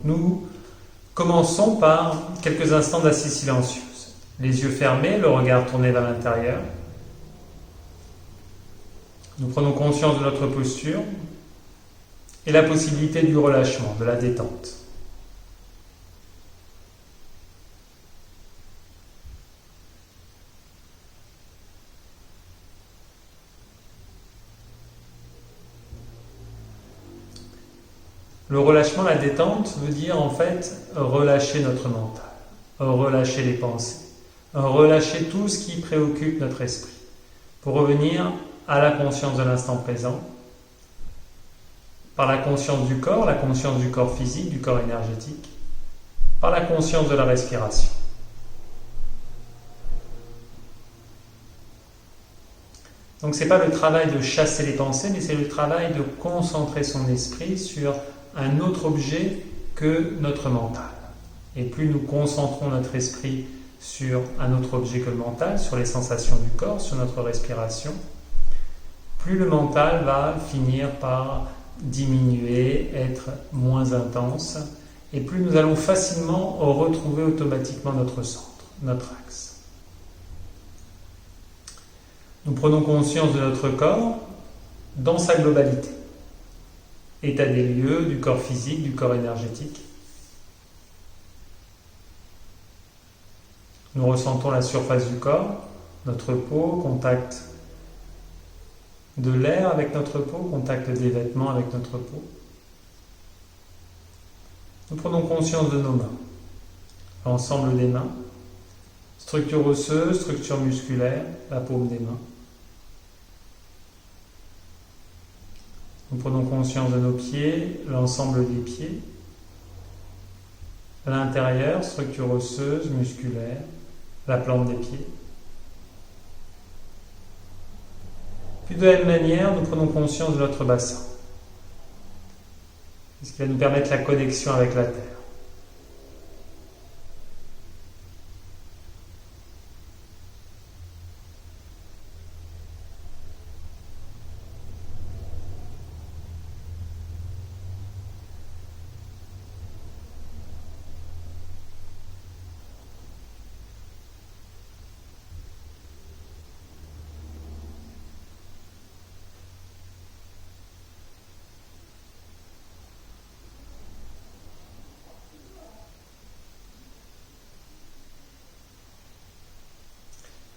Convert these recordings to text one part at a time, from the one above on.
Nous commençons par quelques instants d'assise silencieuse. Les yeux fermés, le regard tourné vers l'intérieur. Nous prenons conscience de notre posture et la possibilité du relâchement, de la détente. Le relâchement, la détente veut dire en fait relâcher notre mental, relâcher les pensées, relâcher tout ce qui préoccupe notre esprit pour revenir à la conscience de l'instant présent, par la conscience du corps physique, du corps énergétique, par la conscience de la respiration. Donc ce n'est pas le travail de chasser les pensées, mais c'est le travail de concentrer son esprit sur un autre objet que notre mental. Et plus nous concentrons notre esprit sur un autre objet que le mental, sur les sensations du corps, sur notre respiration, plus le mental va finir par diminuer, être moins intense, et plus nous allons facilement retrouver automatiquement notre centre, notre axe. Nous prenons conscience de notre corps dans sa globalité. État des lieux du corps physique, du corps énergétique. Nous ressentons la surface du corps, notre peau, contact de l'air avec notre peau, contact des vêtements avec notre peau. Nous prenons conscience de nos mains, l'ensemble des mains, structure osseuse, structure musculaire, la paume des mains. Nous prenons conscience de nos pieds, l'ensemble des pieds. À l'intérieur, structure osseuse, musculaire, la plante des pieds. Puis de la même manière, nous prenons conscience de notre bassin. Ce qui va nous permettre la connexion avec la terre.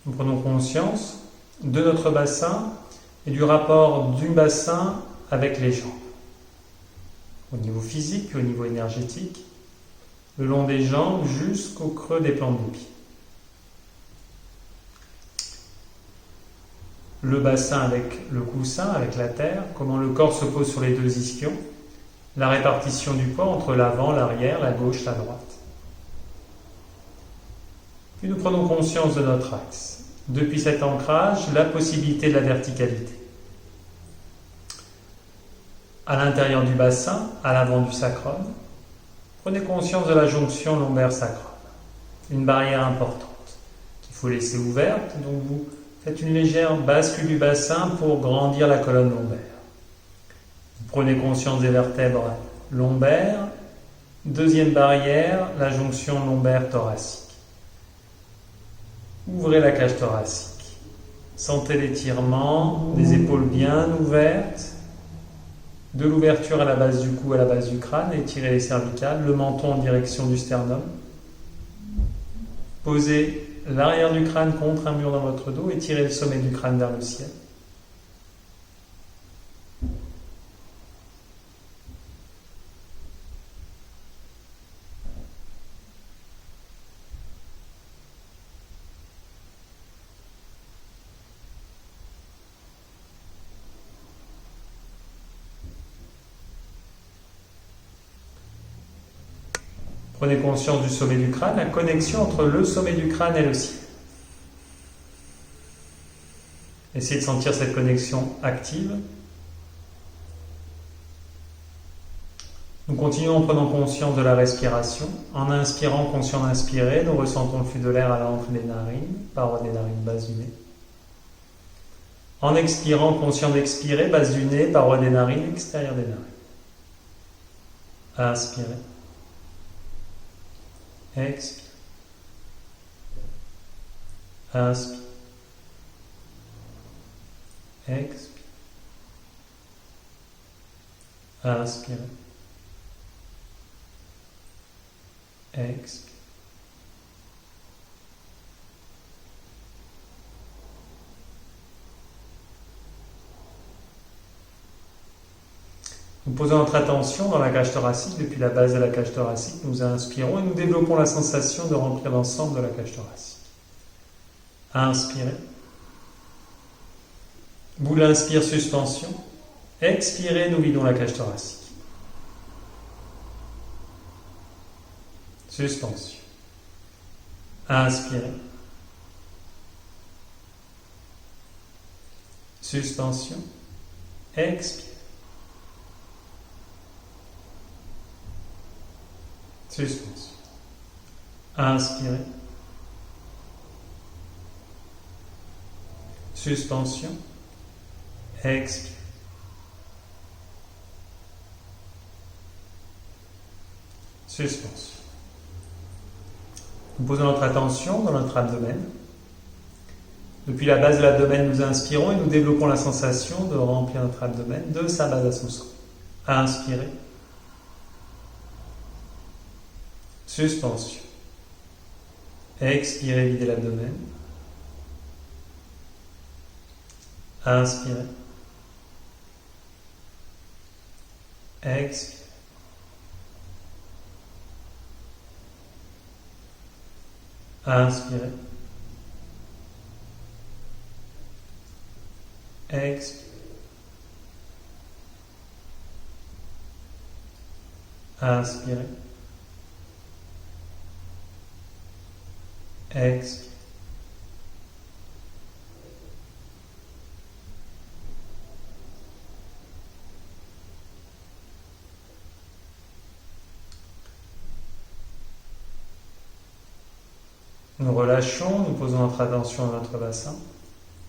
Nous prenons conscience de notre bassin et du rapport du bassin avec les jambes. Au niveau physique puis au niveau énergétique, le long des jambes jusqu'au creux des plantes des pieds. Le bassin avec le coussin, avec la terre, comment le corps se pose sur les deux ischions, la répartition du poids entre l'avant, l'arrière, la gauche, la droite. Puis nous prenons conscience de notre axe. Depuis cet ancrage, la possibilité de la verticalité. À l'intérieur du bassin, à l'avant du sacrum, prenez conscience de la jonction lombaire-sacrum. Une barrière importante qu'il faut laisser ouverte, donc vous faites une légère bascule du bassin pour grandir la colonne lombaire. Vous prenez conscience des vertèbres lombaires. Deuxième barrière, la jonction lombaire-thoracique. Ouvrez la cage thoracique. Sentez l'étirement des épaules bien ouvertes, de l'ouverture à la base du cou, à la base du crâne, étirez les cervicales, le menton en direction du sternum. Posez l'arrière du crâne contre un mur dans votre dos, étirez le sommet du crâne vers le ciel. Prenez conscience du sommet du crâne, la connexion entre le sommet du crâne et le ciel. Essayez de sentir cette connexion active. Nous continuons en prenant conscience de la respiration. En inspirant, conscient d'inspirer, nous ressentons le flux de l'air à l'entrée des narines, paroi des narines, base du nez. En expirant, conscient d'expirer, base du nez, paroi des narines, extérieur des narines. Inspirez. expire, inspire, expire, inspire, expire. Nous posons notre attention dans la cage thoracique, depuis la base de la cage thoracique, nous inspirons et nous développons la sensation de remplir l'ensemble de la cage thoracique. Inspirez. Boule inspire, suspension. Expirez, nous vidons la cage thoracique. Suspension. Inspirez. Suspension. Expirez. Suspension. Inspirez. Suspension. Expirez. Suspension. Nous posons notre attention dans notre abdomen. Depuis la base de l'abdomen, nous inspirons et nous développons la sensation de remplir notre abdomen de sa base à son centre. Inspirez. Suspension. Expirez, videz l'abdomen. Inspirez. Expirez. Inspirez. Expirez. Inspirez. Expirez. Nous relâchons, nous posons notre attention à notre bassin.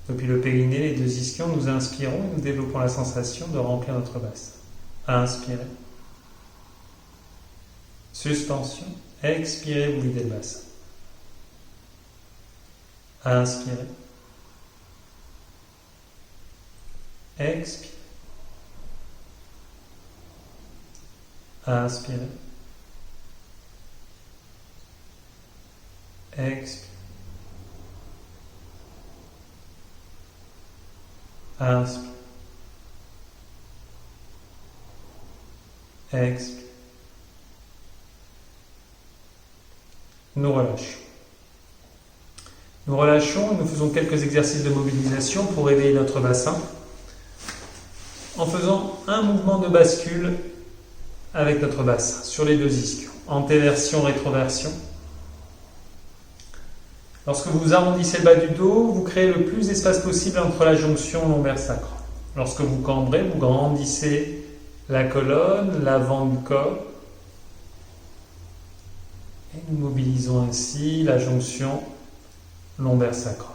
Depuis le périnée, les deux ischions, nous inspirons et nous développons la sensation de remplir notre bassin. Inspirez. Suspension. Expirez, vous videz le bassin. Inspirez. Expirez. Inspirez. Expirez. Inspire. Expire. Nous relâchons. Nous relâchons et nous faisons quelques exercices de mobilisation pour éveiller notre bassin en faisant un mouvement de bascule avec notre bassin sur les deux ischions. Antéversion, rétroversion. Lorsque vous arrondissez le bas du dos, vous créez le plus d'espace possible entre la jonction lombaire-sacrum. Lorsque vous cambrez, vous grandissez la colonne, l'avant du corps. Et nous mobilisons ainsi la jonction lombaire-sacrum.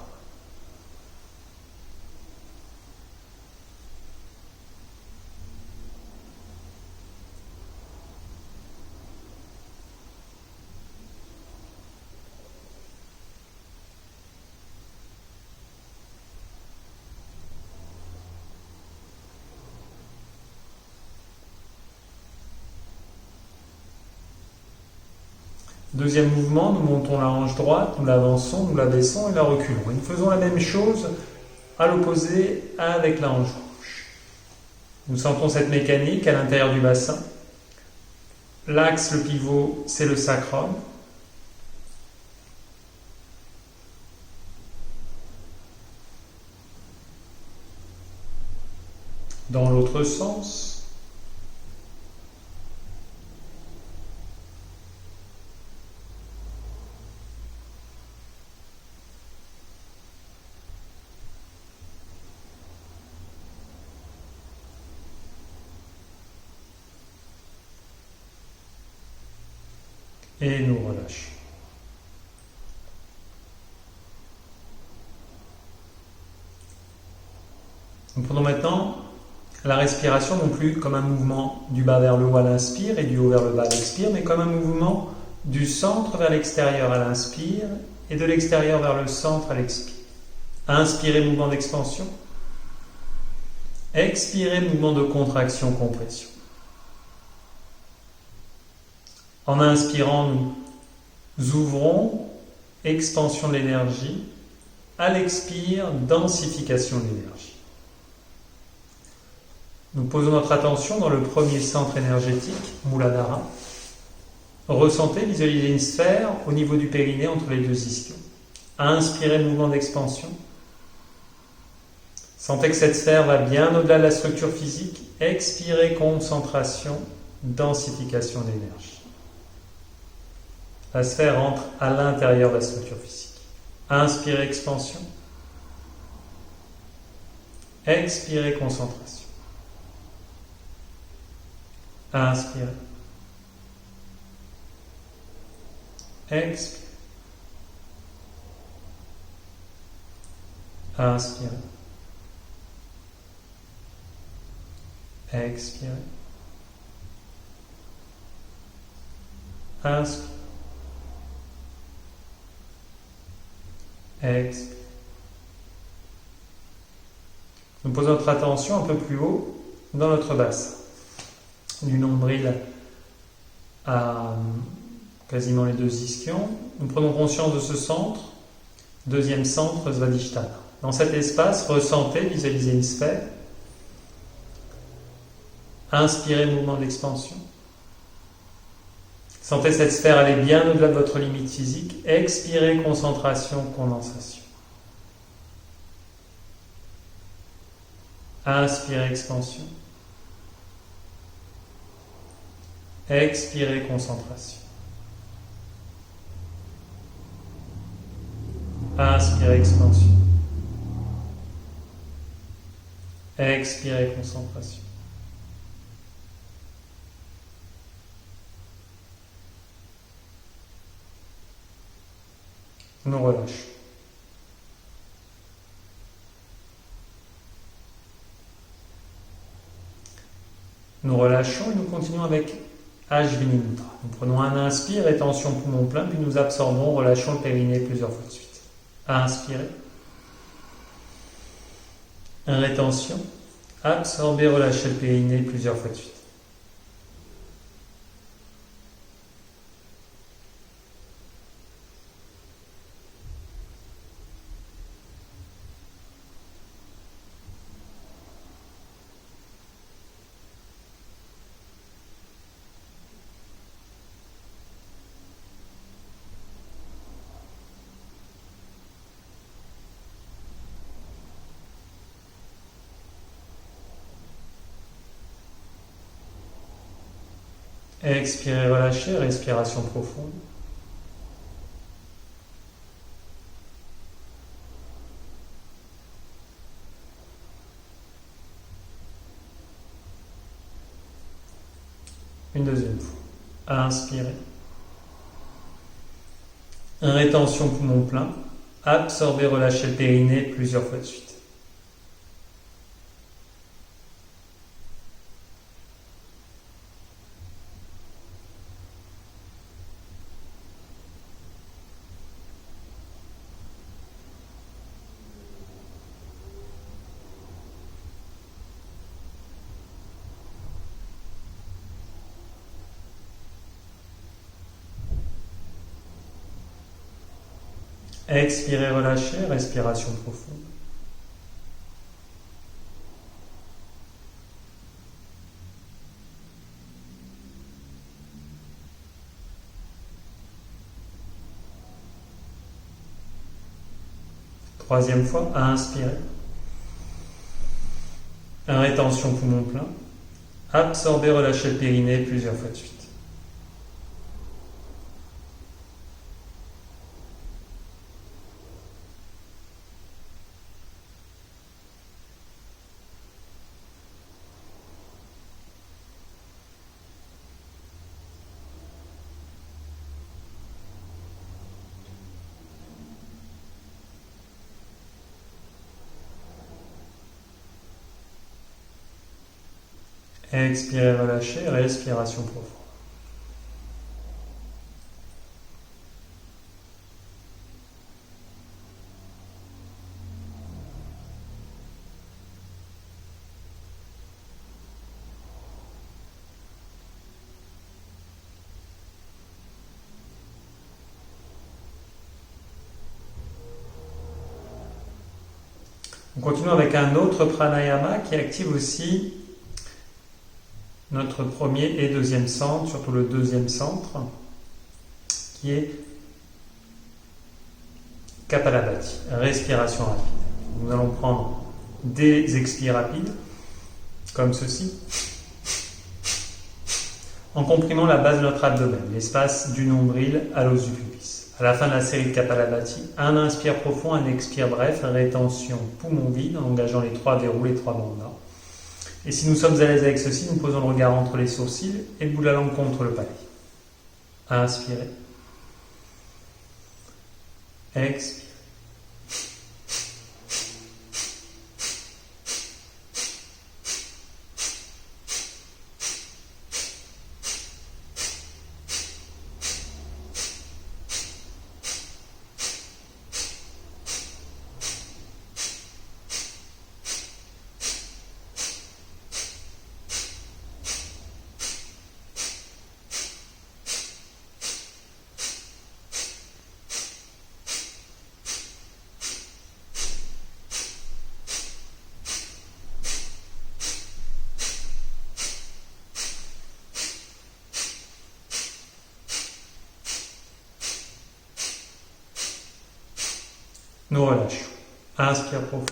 Deuxième mouvement, nous montons la hanche droite, nous l'avançons, nous la baissons et la reculons. Et nous faisons la même chose à l'opposé avec la hanche gauche. Nous sentons cette mécanique à l'intérieur du bassin. L'axe, le pivot, c'est le sacrum. Dans l'autre sens. Et nous relâchons. Nous prenons maintenant la respiration non plus comme un mouvement du bas vers le haut à l'inspire et du haut vers le bas à l'expire, mais comme un mouvement du centre vers l'extérieur à l'inspire et de l'extérieur vers le centre à l'expire. Inspirez, mouvement d'expansion. Expirez, mouvement de contraction-compression. En inspirant, nous ouvrons, expansion de l'énergie. À l'expire, densification de l'énergie. Nous posons notre attention dans le premier centre énergétique, Muladhara. Ressentez, visualisez une sphère au niveau du périnée entre les deux ischions. Inspirez, mouvement d'expansion. Sentez que cette sphère va bien au-delà de la structure physique. Expirez, concentration, densification d'énergie. La sphère entre à l'intérieur de la structure physique. Inspirez, expansion. Expirez, concentration. Inspirez. Expirez. Inspirez. Expirez. Inspirez. Expirez. Nous posons notre attention un peu plus haut dans notre bassin, du nombril à quasiment les deux ischions. Nous prenons conscience de ce centre, deuxième centre, Svadhisthana. Dans cet espace, ressentez, visualisez une sphère. Inspirez, mouvement d'expansion. Sentez cette sphère aller bien au-delà de votre limite physique. Expirez, concentration, condensation. Inspirez, expansion. Expirez, concentration. Inspirez, expansion. Expirez, concentration. Nous relâchons. Nous relâchons et nous continuons avec Ajvini Mudra. Nous prenons un inspire, rétention poumon plein, puis nous absorbons, relâchons le périnée plusieurs fois de suite. Inspirez. Rétention. Absorbez, relâchez le périnée plusieurs fois de suite. Expirez, relâchez, respiration profonde. Une deuxième fois. Inspirez. Rétention poumon plein. Absorbez, relâchez le périnée plusieurs fois de suite. Expirez, relâchez, respiration profonde. Troisième fois, inspirez. Rétention poumon plein. Absorbez, relâchez le périnée plusieurs fois de suite. Expirez, relâchez, respiration profonde. On continue avec un autre pranayama qui active aussi notre premier et deuxième centre, surtout le deuxième centre, qui est Kapalabhati, respiration rapide. Nous allons prendre des expires rapides, comme ceci, en comprimant la base de notre abdomen, l'espace du nombril à l'os du pubis. À la fin de la série de Kapalabhati, un inspire profond, un expire bref, rétention poumon vide, en engageant les 3 verrous, les 3 bandhas. Et si nous sommes à l'aise avec ceci, nous posons le regard entre les sourcils et le bout de la langue contre le palais. Inspirez. Expirez. Nous relâchons. Inspire profond.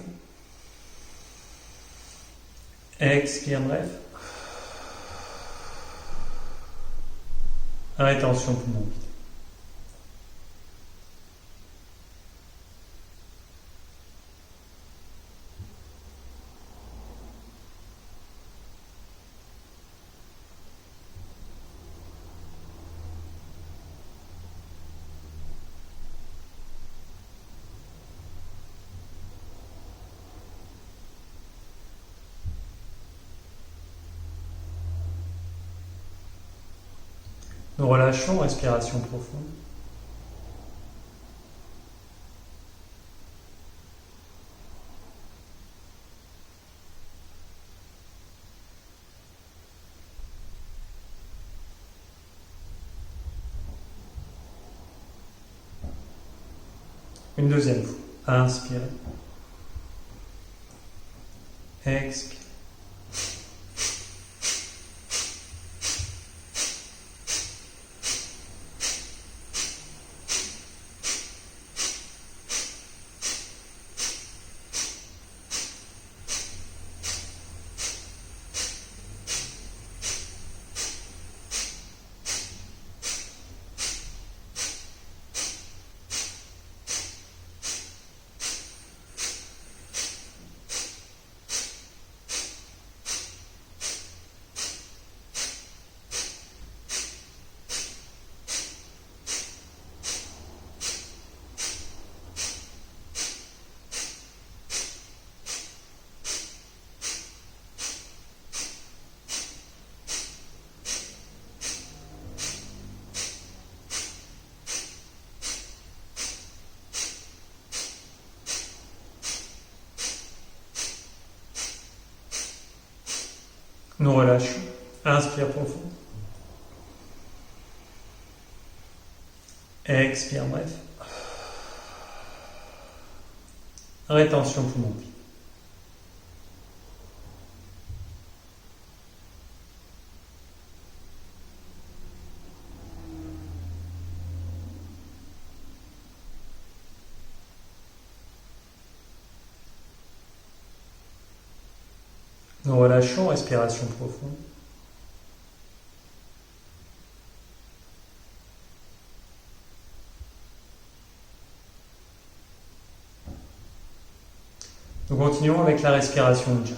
Expire bref. Rétention poumon vide. Nous relâchons, respiration profonde. Une deuxième fois. Inspirez. Expirez. Nous relâchons. Inspire profond. Expire bref. Rétention poumon vide. Nous relâchons, respiration profonde. Nous continuons avec la respiration Ujjayi.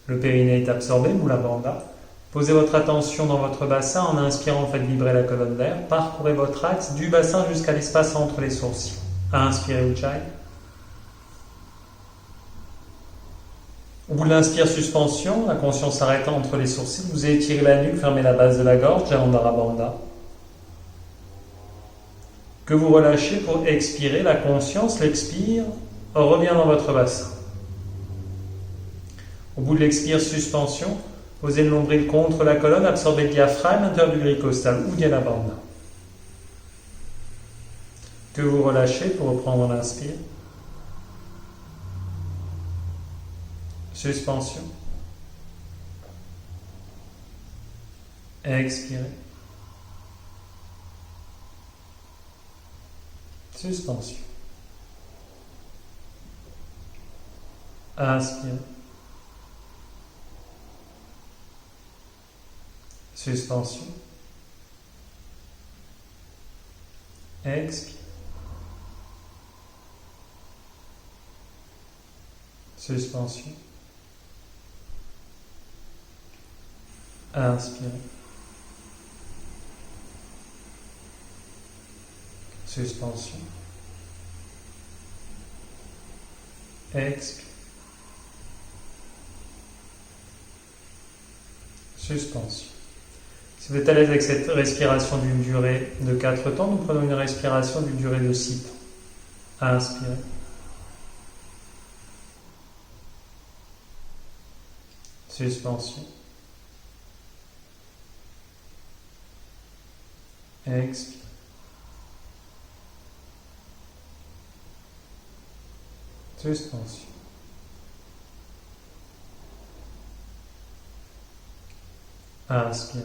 Le périnée est absorbé, Mula Bandha. Posez votre attention dans votre bassin. En inspirant, faites vibrer la colonne d'air. Parcourez votre axe du bassin jusqu'à l'espace entre les sourcils. Inspirez Ujjayi. Au bout de l'inspire, suspension, la conscience s'arrêtant entre les sourcils, vous étirez la nuque, fermez la base de la gorge, Jalandhara Bandha. Que vous relâchez pour expirer, la conscience, l'expire, revient dans votre bassin. Au bout de l'expire, suspension, posez le nombril contre la colonne, absorbez le diaphragme, l'intérieur du gris costal, Uddiyana Bandha. Que vous relâchez pour reprendre l'inspire. Suspension. Expirez. Suspension. Inspirez. Suspension. Expirez. Suspension. Inspirez. Suspension. Expirez. Suspension. Si vous êtes à l'aise avec cette respiration d'une durée de 4 temps, nous prenons une respiration d'une durée de 6 temps. Inspirez. Suspension. Expirez. Suspension. Inspirez.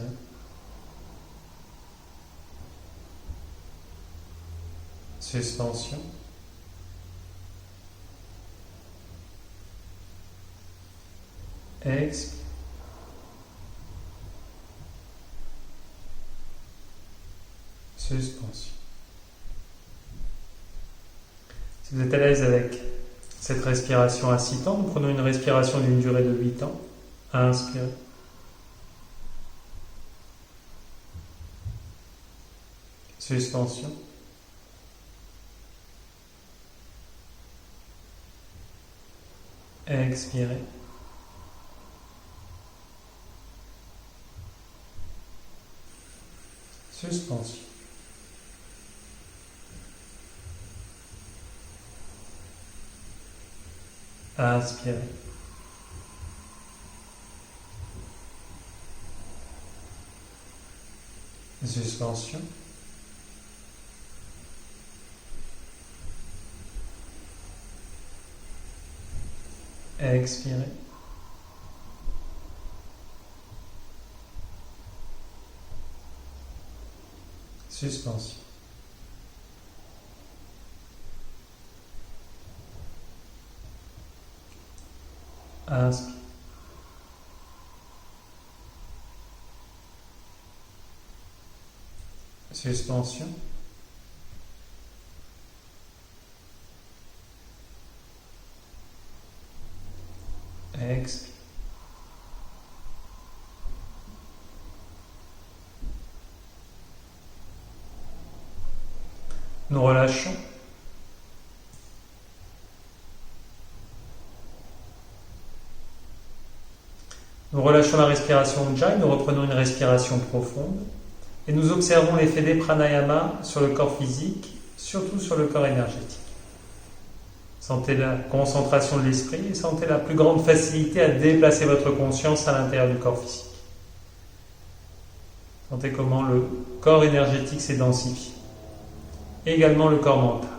Suspension. Expirez. Suspension. Si vous êtes à l'aise avec cette respiration à 6 temps, nous prenons une respiration d'une durée de 8 temps. Inspirez. Suspension. Expirez. Suspension. Inspirez. Suspension. Expirez. Suspension. Inspire. Suspension. Expire. Nous relâchons. Nous relâchons la respiration Ujjayi, nous reprenons une respiration profonde et nous observons l'effet des pranayama sur le corps physique, surtout sur le corps énergétique. Sentez la concentration de l'esprit et sentez la plus grande facilité à déplacer votre conscience à l'intérieur du corps physique. Sentez comment le corps énergétique s'est densifié. Également le corps mental.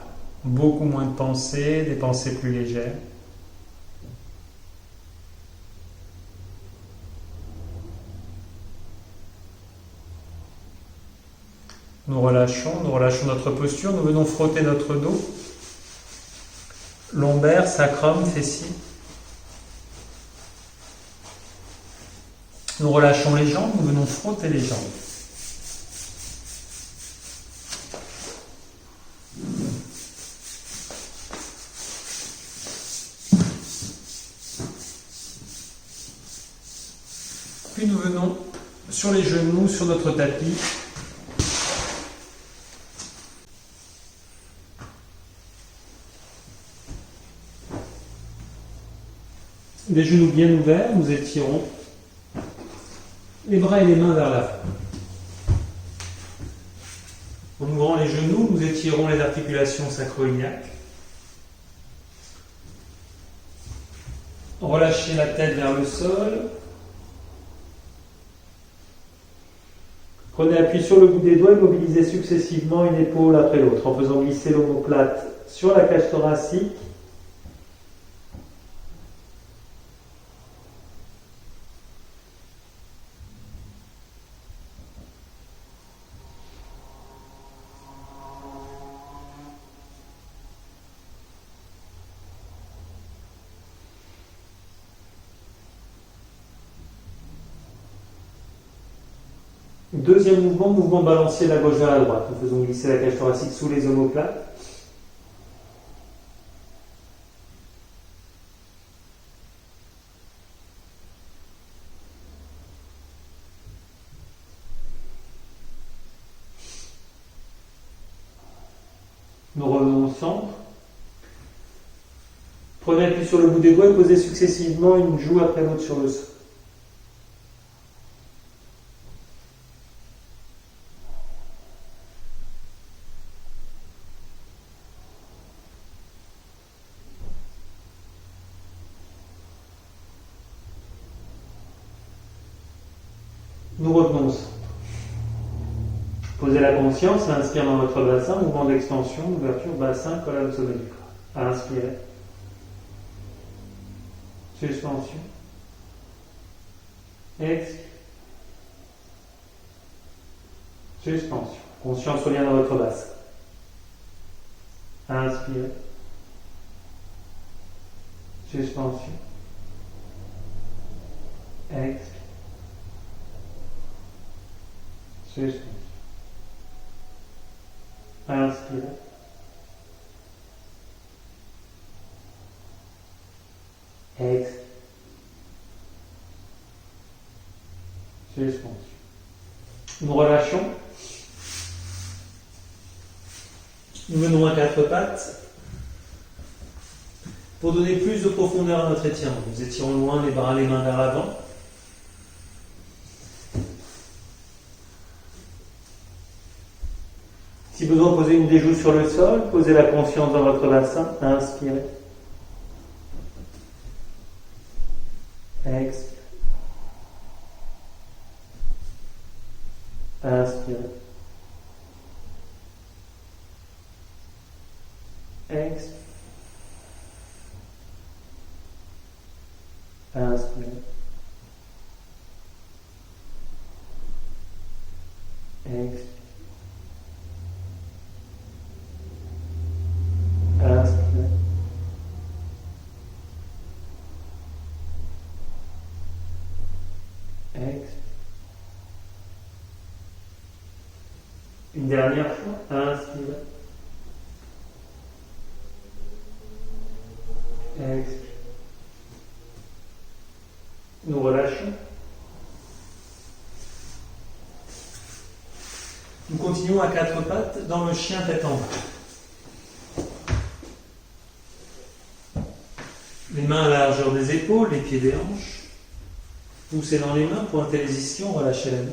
Beaucoup moins de pensées, des pensées plus légères. Nous relâchons notre posture, nous venons frotter notre dos, lombaire, sacrum, fessier. Nous relâchons les jambes, nous venons frotter les jambes. Puis nous venons sur les genoux, sur notre tapis. Les genoux bien ouverts, nous étirons les bras et les mains vers l'avant. En ouvrant les genoux, nous étirons les articulations sacro-iliaques. Relâchez la tête vers le sol. Prenez appui sur le bout des doigts et mobilisez successivement une épaule après l'autre en faisant glisser l'omoplate sur la cage thoracique. Deuxième mouvement, mouvement balancier de la gauche vers la droite. Nous faisons glisser la cage thoracique sous les omoplates. Nous revenons au centre. Prenez appui sur le bout des doigts et posez successivement une joue après l'autre sur le sol. Nous revenons au centre. Posez la conscience, inspire dans votre bassin, mouvement d'extension, ouverture, bassin, colonne au sommet du corps. Inspirez. Suspension. Expire. Suspension. Conscience revient dans votre bassin. Inspirez. Suspension. Expire. Suspension. Inspirez. Expire. Suspension. Nous relâchons. Nous venons à quatre pattes. Pour donner plus de profondeur à notre étirement, nous étirons loin les bras, les mains vers l'avant. Si besoin, posez une des joues sur le sol, posez la conscience dans votre bassin, inspirez. Expire. Inspirez. Expire. Inspirez. Expire. Inspirez. Expire. Une dernière fois, inspirez. Expire. Nous relâchons. Nous continuons à quatre pattes dans le chien tête en bas. Les mains à la largeur des épaules, les pieds des hanches. Poussez dans les mains, pointez les ischions, relâchez la nuque.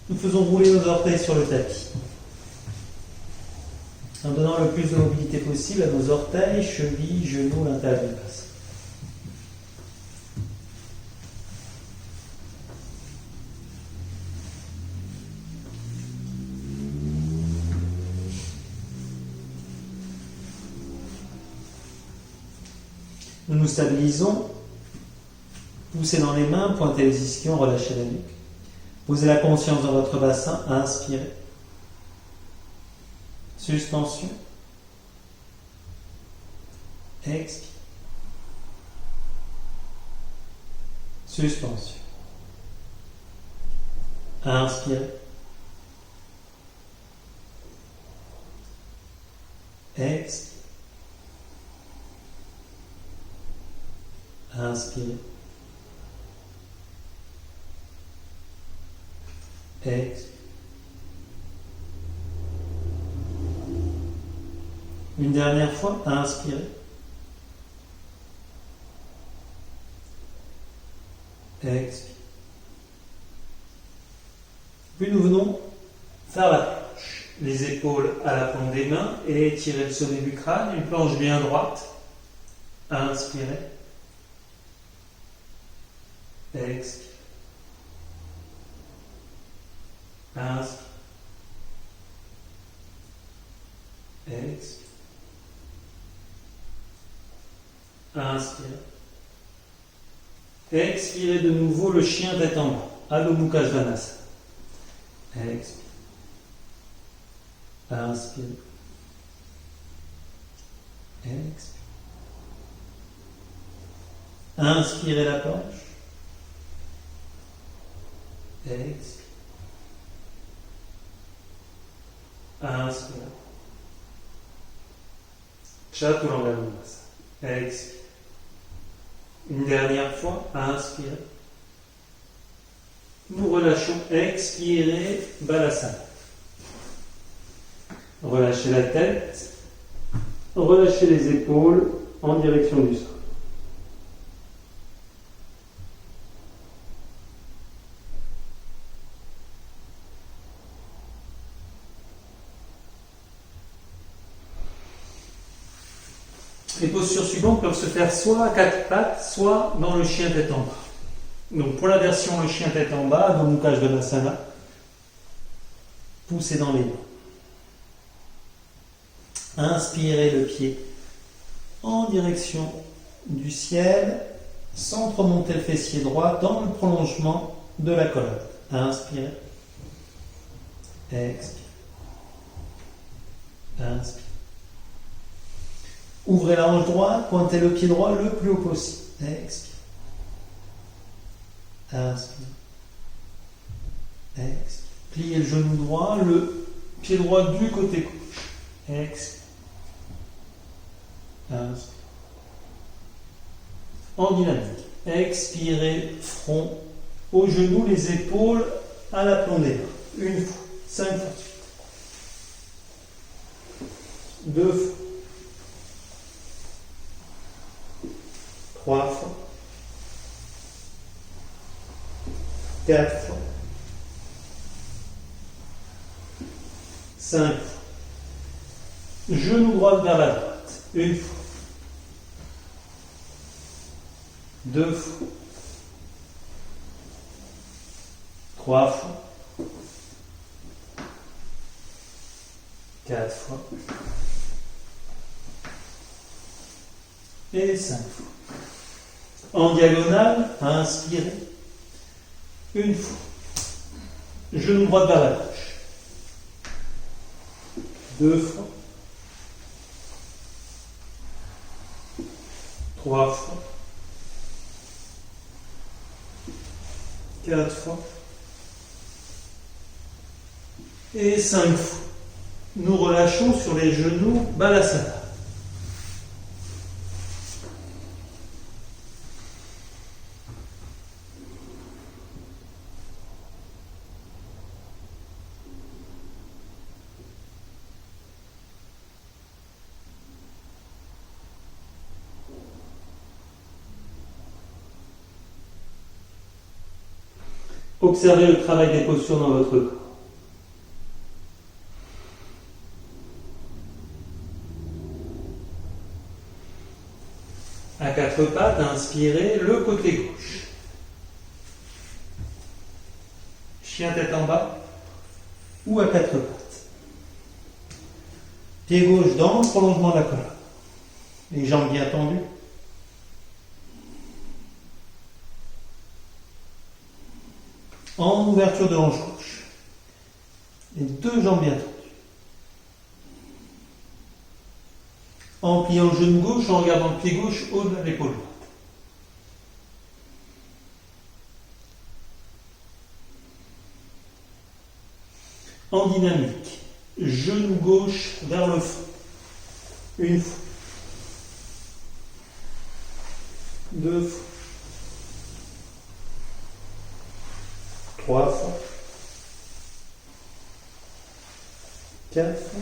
Nous faisons rouler nos orteils sur le tapis. En donnant le plus de mobilité possible à nos orteils, chevilles, genoux, l'intérieur du bassin. Nous nous stabilisons. Poussez dans les mains, pointez les ischions, relâchez la nuque. Posez la conscience dans votre bassin, inspirez. Suspension. Expire. Suspension. Inspirez. Expire. Inspirez. Expire. Une dernière fois, inspirez. Expire. Puis nous venons faire la planche. Les épaules à la pointe des mains et étirer le sommet du crâne. Une planche bien droite. Inspirez. Expire. Inspire. Expire. Inspirez. Expirez de nouveau le chien tête en bas. Adho Mukha Svanasana. Expire. Inspirez. Expire. Inspirez la planche. Expire. Inspire. Chaturanga Dhanurasana. Expire. Une dernière fois, inspirez. Nous relâchons, expirez, Balasana. Relâchez la tête, relâchez les épaules en direction du sol. Les postures suivantes peuvent se faire soit à quatre pattes, soit dans le chien tête en bas. Donc pour la version le chien tête en bas, dans Mukha Svanasana, poussez dans les mains. Inspirez le pied en direction du ciel, sans remonter le fessier droit dans le prolongement de la colonne. Inspirez. Expire. Inspire. Ouvrez la hanche droite, pointez le pied droit le plus haut possible. Expire. Inspire. Expire. Pliez le genou droit, le pied droit du côté gauche. Expire. Inspire. En dynamique. Expirez, front aux genoux, les épaules à l'aplomb des mains. Une fois, 5 fois. 2 fois. 3 fois. 4 fois. 5 fois. Genou droit vers la droite. Une fois. 2 fois. 3 fois. 4 fois. Et 5 fois. En diagonale, inspirez. Une fois. Genou droit vers la gauche. 2 fois. 3 fois. 4 fois. Et 5 fois. Nous relâchons sur les genoux, Balasana. Observez le travail des postures dans votre corps. À quatre pattes, inspirez le côté gauche. Chien tête en bas ou à quatre pattes. Pied gauche dans le prolongement de la colonne. Les jambes bien tendues. En ouverture de hanche gauche. Les deux jambes bien tendues. En pliant le genou gauche, en regardant le pied gauche au-delà de l'épaule droite. En dynamique, genou gauche vers le fond. Une fois. 2 fois. 3 fois. 4 fois.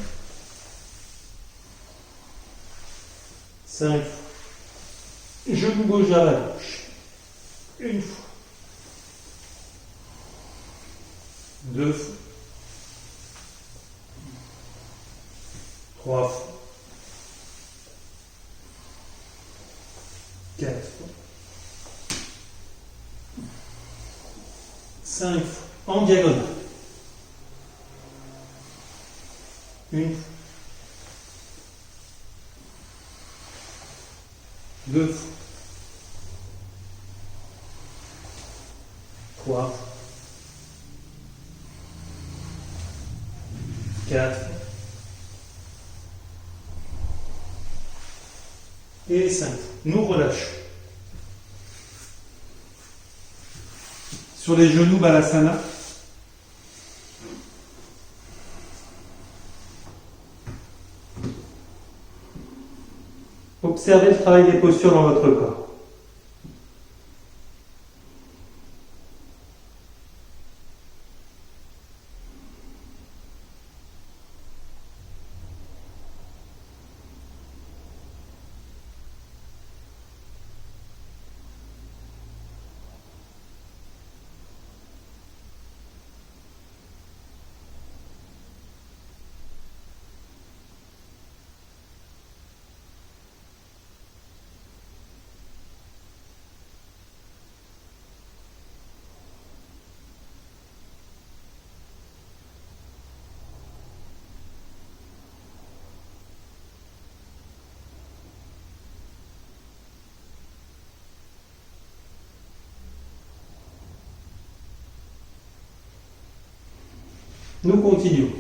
5 fois. Genou gauche vers la gauche. Une fois. 2 fois. 3 fois. 4 fois. 5 fois. En diagonale. Une fois. 2 fois. 3 fois. 4 fois. Et 5 fois. Nous relâchons. Sur les genoux, Balasana. Observez le travail des postures dans votre corps. Nous continuons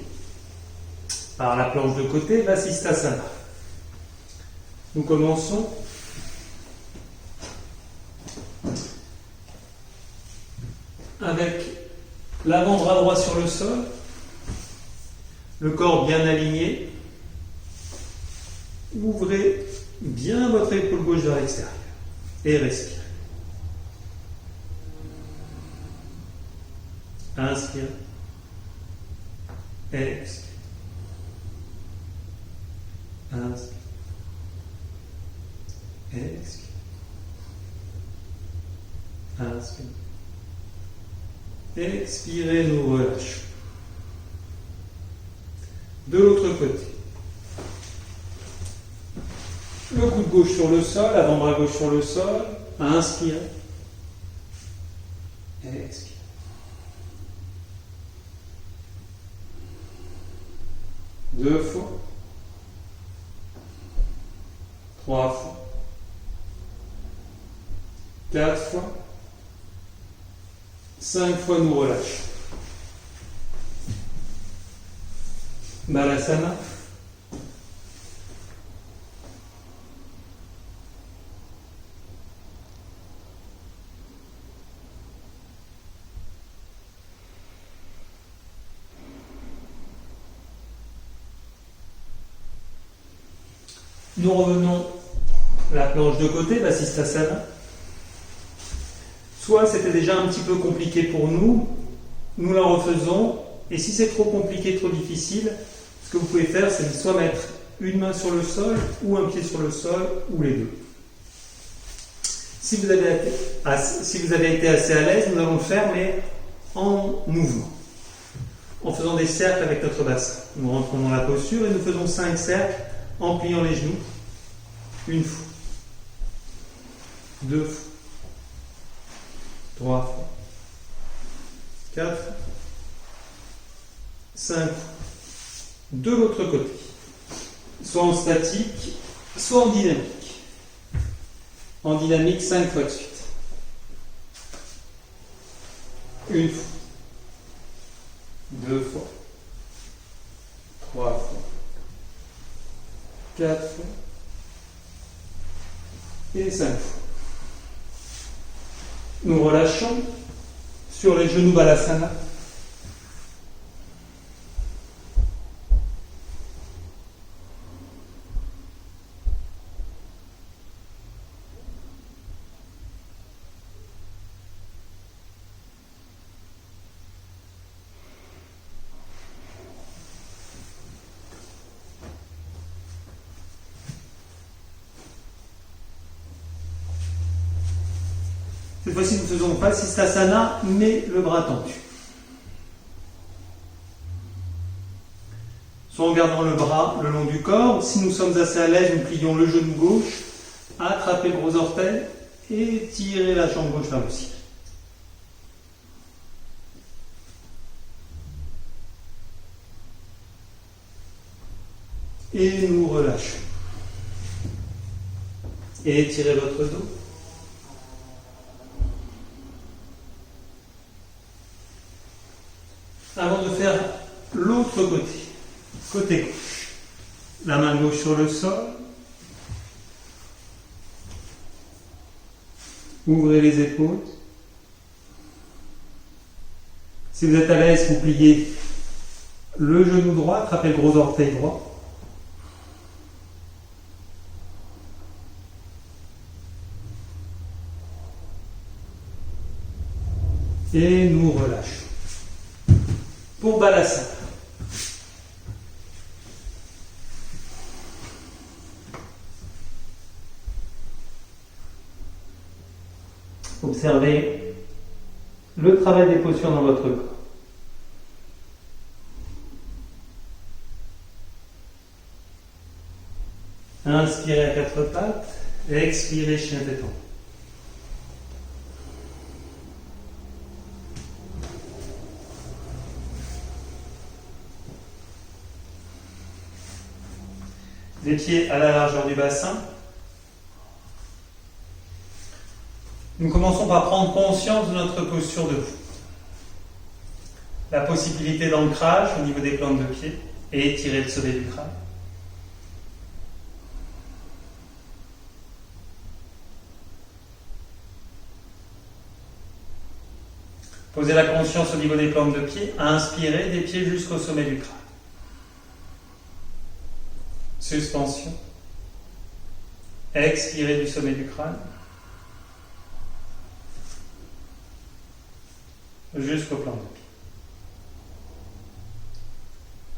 par la planche de côté, Vasisthasana. Nous commençons avec l'avant-bras droit sur le sol, le corps bien aligné. Ouvrez bien votre épaule gauche vers l'extérieur et respirez. Inspirez. Expire. Inspire. Expire. Inspire. Expirez, nous relâchons. De l'autre côté. Le coude gauche sur le sol, avant-bras gauche sur le sol. Inspirez. Expire. Deux fois. Trois fois. Quatre fois. 5 fois, nous relâchons. Balasana. Nous revenons la planche de côté, Vasisthasana. Soit c'était déjà un petit peu compliqué pour nous, nous la refaisons, et si c'est trop compliqué, trop difficile, ce que vous pouvez faire, c'est soit mettre une main sur le sol, ou un pied sur le sol, ou les deux. Si vous avez été assez à l'aise, nous allons le faire, mais en mouvement, en faisant des cercles avec notre bassin. Nous rentrons dans la posture et nous faisons 5 cercles en pliant les genoux, une fois, deux fois, 3 fois, 4 fois, 5 fois. De l'autre côté, soit en statique, soit en dynamique. En dynamique, 5 fois de suite. Une fois, 2 fois, 3 fois, 4 fois et 5 fois. Nous relâchons sur les genoux Balasana. Cette fois-ci, nous faisons Vasisthasana, mais le bras tendu. Soit en gardant le bras le long du corps, si nous sommes assez à l'aise, nous plions le genou gauche, attrapez le gros orteil et tirez la jambe gauche vers le ciel. Et nous relâchons. Et étirez votre dos. Avant de faire l'autre côté gauche. La main gauche sur le sol. Ouvrez les épaules. Si vous êtes à l'aise, vous pliez le genou droit, attrapez le gros orteil droit. Et nous relâchons. Pour Balasana. Observez le travail des postures dans votre corps. Inspirez à quatre pattes, expirez chien tête en haut. Les pieds à la largeur du bassin. Nous commençons par prendre conscience de notre posture debout. La possibilité d'ancrage au niveau des plantes de pied et étirer le sommet du crâne. Posez la conscience au niveau des plantes de pied. Inspirez des pieds jusqu'au sommet du crâne. Suspension. Expirez du sommet du crâne. Jusqu'au plan de pied.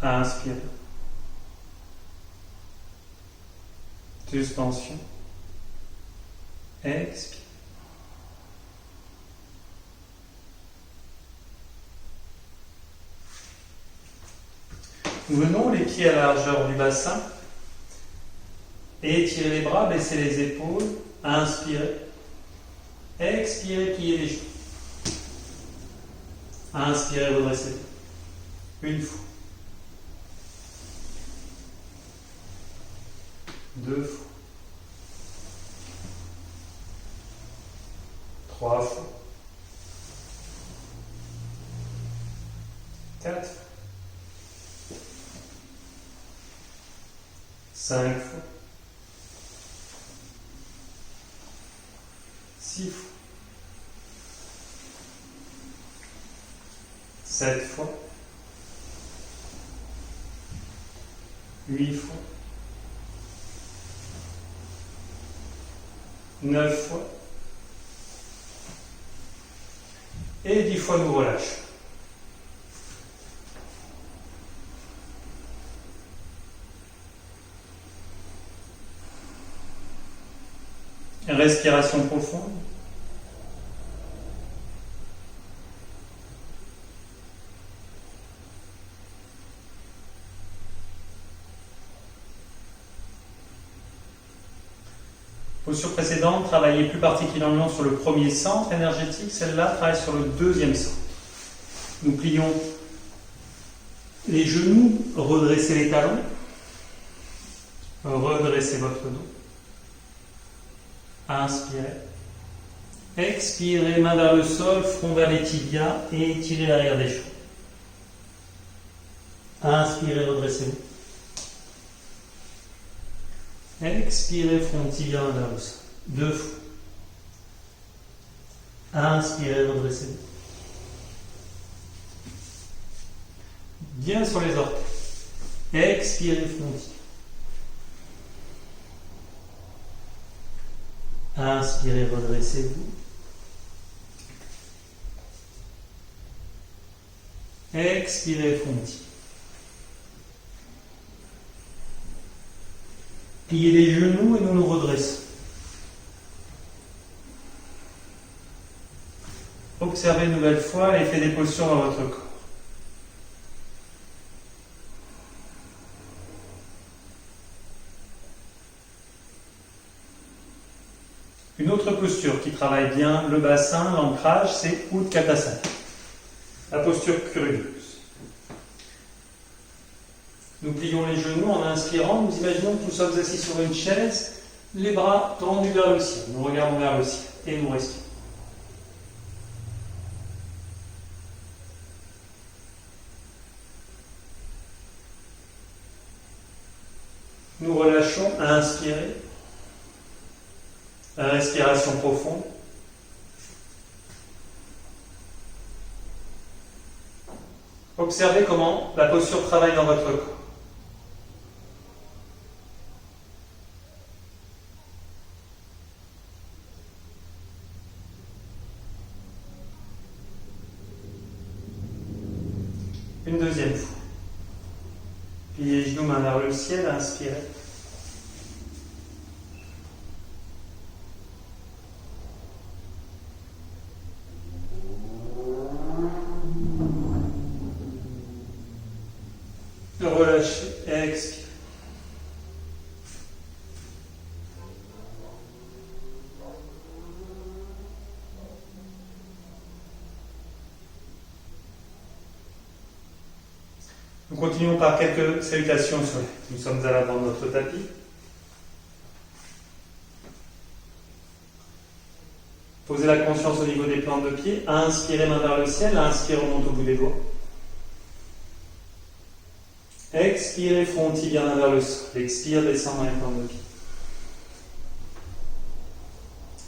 Inspirez. Suspension. Expire. Nous venons les pieds à la largeur du bassin. Étirez les bras, baissez les épaules. Inspirez. Expirez, pliez les genoux. Inspirez, redressez. Une fois. Deux fois. Trois fois. Quatre fois. Cinq fois. Six fois. Sept fois. Huit fois. 9 fois. Et 10 fois nous relâchons. Respiration profonde. Posture précédente, travaillez plus particulièrement sur le premier centre énergétique. Celle-là travaille sur le deuxième centre. Nous plions les genoux, redressez les talons, redressez votre dos. Inspirez. Expirez, main vers le sol, front vers les tibias et étirez l'arrière des genoux. Inspirez, redressez-vous. Expirez, front tibia vers le sol. Deux fois. Inspirez, redressez-vous. Bien sur les orteils. Expirez, front tibia. Inspirez, redressez-vous. Expirez, front tibia. Pliez les genoux et nous nous redressons. Observez une nouvelle fois l'effet des postures dans votre corps. Une autre posture qui travaille bien le bassin, l'ancrage, c'est Utkatasana. La posture curieuse. Nous plions les genoux en inspirant, nous imaginons que nous sommes assis sur une chaise, les bras tendus vers le ciel. Nous regardons vers le ciel et nous respirons. Nous relâchons, inspirez. Respiration profonde. Observez comment la posture travaille dans votre corps. Une deuxième fois. Pliez les genoux, main vers le ciel, inspirez. Relâchez, expirez. Nous continuons par quelques salutations sur les. Nous sommes à l'avant de notre tapis. Posez la conscience au niveau des plantes de pied. Inspirez, main vers le ciel. Inspirez, on monte au bout des doigts. Expirez, front tibia, main vers le sol. Expire, descend dans les plantes de pied.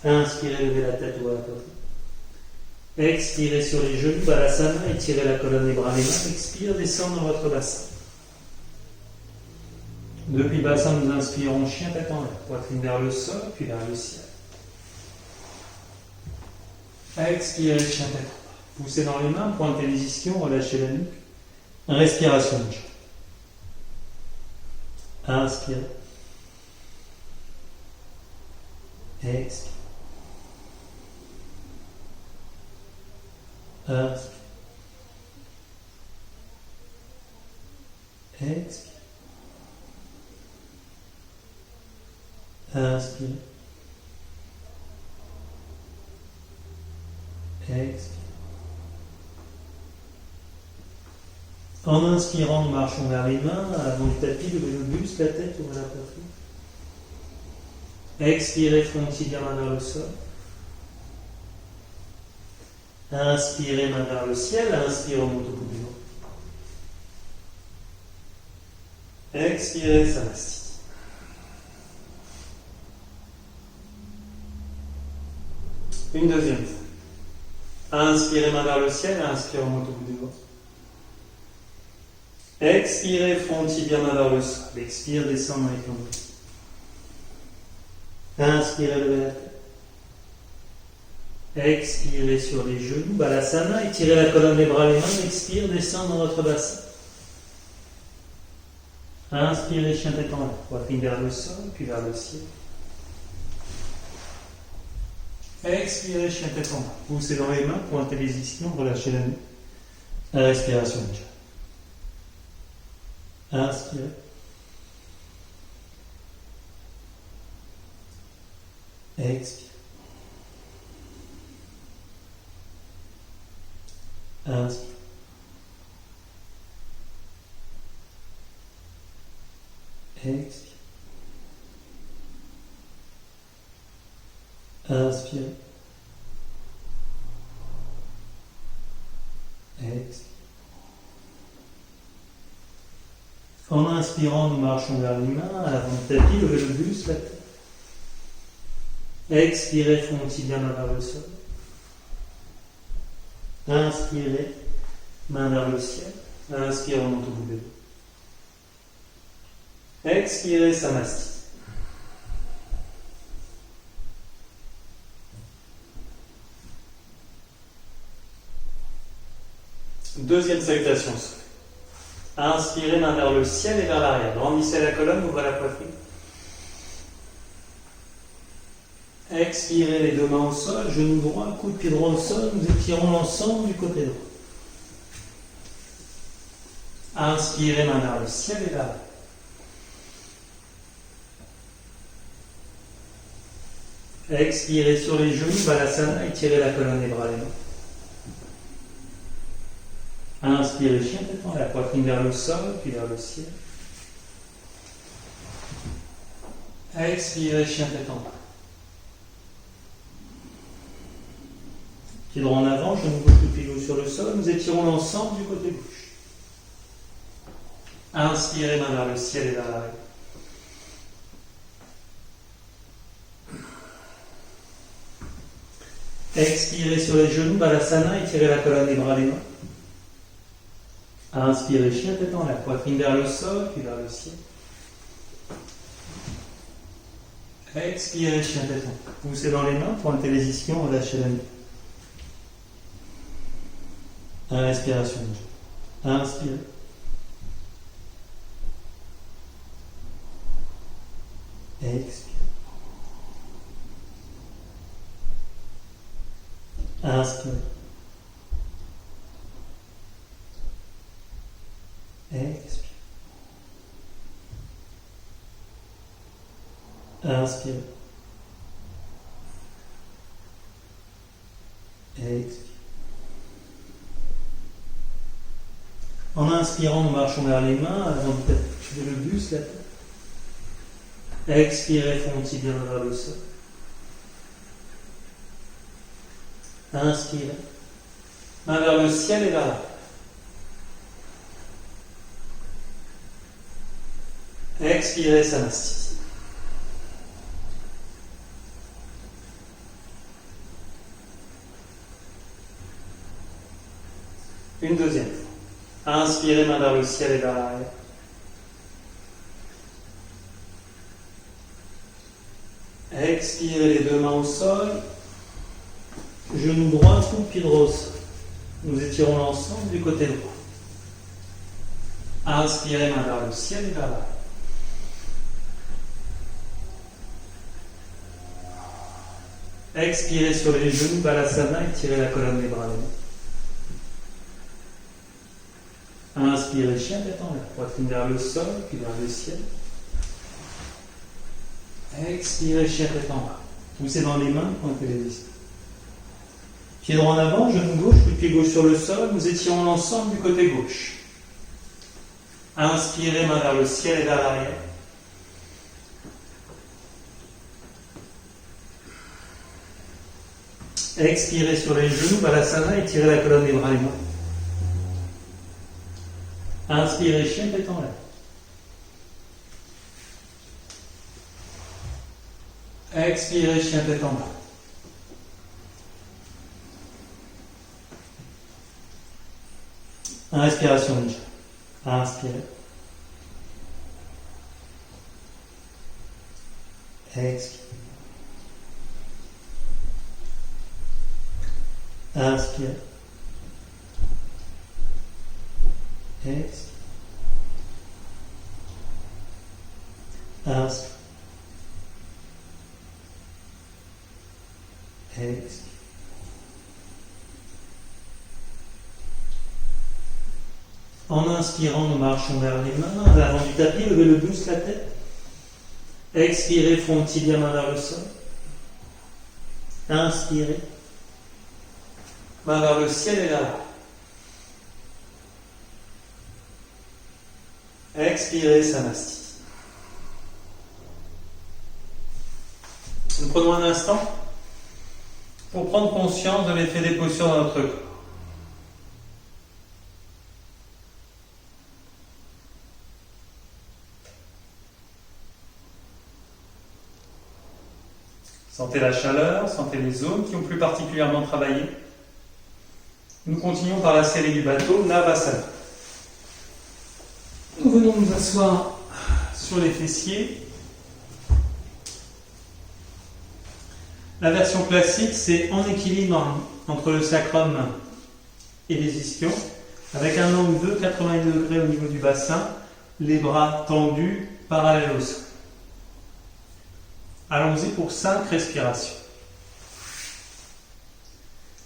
Inspirez, levez la tête, ouvrez la poitrine. Expirez sur les genoux, balasana, étirez la colonne, les bras, les mains. Expire, descend dans votre bassin. Depuis le bassin, nous inspirons chien tête en l'air, poitrine vers le sol, puis vers le ciel. Expirez, chien tête en bas. Poussez dans les mains, pointez les ischions, relâchez la nuque. Respiration de chat. Inspirez. Expire. Inspire. Expire. Inspire. Expire. En inspirant, nous marchons vers les mains, avant le tapis, levez le buste, la tête, ouvrez la poitrine. Expirez, front tibia, main vers le sol. Inspirez, main vers le ciel. Inspirez, on monte au bout du dos. Expirez, samastiti. Une deuxième fois. Inspirez, main vers le ciel. Inspirez, on monte au bout du dos. Expirez, front tibia, main vers le sol. Expire, descend dans les plantes de pied. Inspirez, levez la tête. Expirez sur les genoux, balasana, étirez la colonne, les bras, les mains. Expire, descend dans votre bassin. Inspirez, chien tête en l'air, poitrine vers le sol, puis vers le ciel. Expirez, chien tête en bas. Poussez dans les mains, pointez les ischions, relâchez la nuque. Respiration de chat. Inspirez. Expire. Inspire. Expire. Inspire. Expire. En inspirant, nous marchons vers les mains, avant le tapis, levez le buste, la tête. Expirez, front tibia, main vers le sol. Inspirez, main vers le ciel. Inspirez, on monte au bout des dos. Expirez, samastiti. Deuxième salutation. Inspirez, main vers le ciel et vers l'arrière. Grandissez la colonne, ouvrez la poitrine. Expirez, les deux mains au sol, genou droit, coude pied droit au sol. Nous étirons l'ensemble du côté droit. Inspirez, main vers le ciel et vers l'arrière. Expirez sur les genoux, balasana, étirez la colonne, les bras, les mains. Inspirez, chien tête en l'air, poitrine vers le sol, puis vers le ciel. Expirez, chien tête en bas. Pied droit en avant, genou gauche, pied gauche sur le sol. Nous étirons l'ensemble du côté gauche. Inspirez, main vers le ciel et vers l'arrière. Expirez sur les genoux, balasana, étirez la colonne, les bras, les mains. Inspirez, chien tête en l'air, poitrine vers le sol, puis vers le ciel. Expirez, chien tête en l'air. Poussez dans les mains, pointez les ischions, relâchez la nuque. Inspiration. Inspirez. Expirez. Inspirez. Expirez. Inspirez. Expirez. En inspirant, nous marchons vers les mains, avant de tuer le buste, la tête. Expirez, front tibia vers le sol. Inspirez. Main vers le ciel et vers la terre. Expirez, Samastiti. Une deuxième fois. Inspirez, main vers le ciel et vers l'arrière. Expirez, les deux mains au sol. Genou droit, coup de pied droit au sol. Nous étirons l'ensemble du côté droit. Inspirez, main vers le ciel et vers l'arrière. Expirez sur les genoux, Balasana, et tirez la colonne des bras. Inspirez, chien tête en l'air, poitrine vers le sol, puis vers le ciel. Expirez, chien tête en bas. Poussez dans les mains, pointez les disques. Pied droit en avant, genou gauche, puis pied gauche sur le sol, nous étirons l'ensemble du côté gauche. Inspirez, main vers le ciel et vers l'arrière. Expirez sur les genoux, Balasana, et tirez la colonne des bras et mains. Inspirez, chien tête en l'air. Expirez, chien tête en bas. Inspiration ninja. Inspirez. Expirez. Inspirez. Expirez. Inspirez. Expirez. En inspirant, nous marchons vers les mains, vers l'avant du tapis, levez le buste, la tête. Expirez, front tibia, main vers le sol. Inspirez. Main vers le ciel et là. Expirez, Samastiti. Nous prenons un instant pour prendre conscience de l'effet des postures dans notre corps. Sentez la chaleur, sentez les zones qui ont plus particulièrement travaillé. Nous continuons par la sellée du bateau, Navasana. Nous venons nous asseoir sur les fessiers. La version classique, c'est en équilibre entre le sacrum et les ischions, avec un angle de 90 degrés au niveau du bassin, les bras tendus, parallèles au sol. Allons-y pour 5 respirations.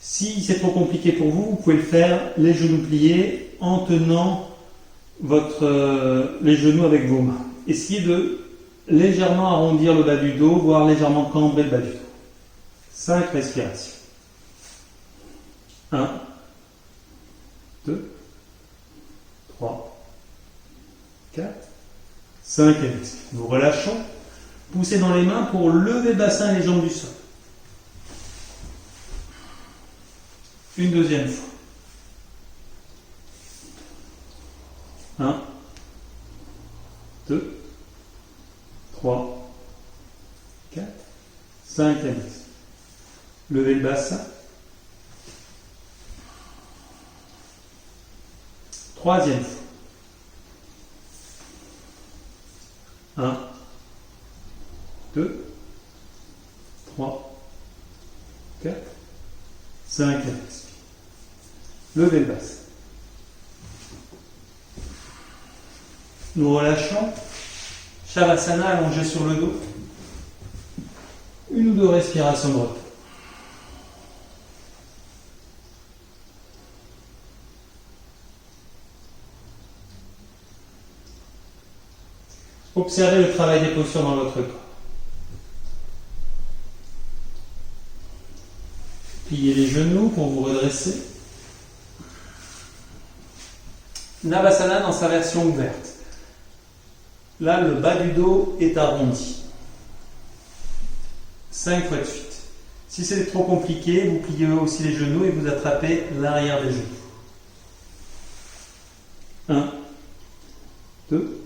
Si c'est trop compliqué pour vous, vous pouvez le faire les genoux pliés en tenant les genoux avec vos mains. Essayez de légèrement arrondir le bas du dos, voire légèrement cambrer le bas du dos. 5 respirations. 1, 2, 3, 4, 5 et 10. Nous relâchons. Poussez dans les mains pour lever le bassin et les jambes du sol. Une deuxième fois. 1, 2, 3, 4, 5 et 10. Levez le bassin. Troisième fois. 1, 2, 3, 4, 5 et 10. Levez le bassin. Nous relâchons. Shavasana allongé sur le dos. Une ou deux respirations de repos. Observez le travail des postures dans votre corps. Pliez les genoux pour vous redresser. Navasana dans sa version ouverte. Là, le bas du dos est arrondi. 5 fois de suite. Si c'est trop compliqué, vous pliez aussi les genoux et vous attrapez l'arrière des genoux. 1, 2,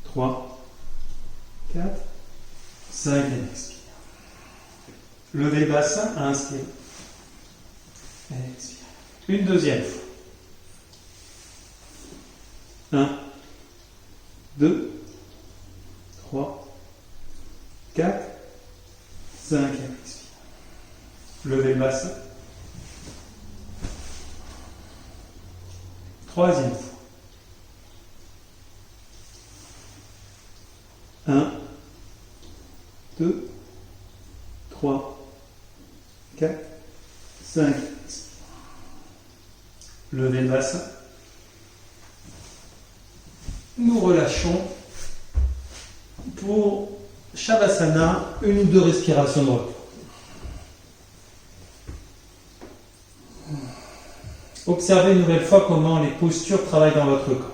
3, 4, 5 et expire. Levez le bassin, inspire. Expire. Une deuxième fois. 1, 2, 3, 4, 5 et expire. Levez le bassin. Troisième fois. 1, 2, 3, 4, 5. Levez le bassin. Nous relâchons pour Shavasana, une ou deux respirations de repos. Observez une nouvelle fois comment les postures travaillent dans votre corps.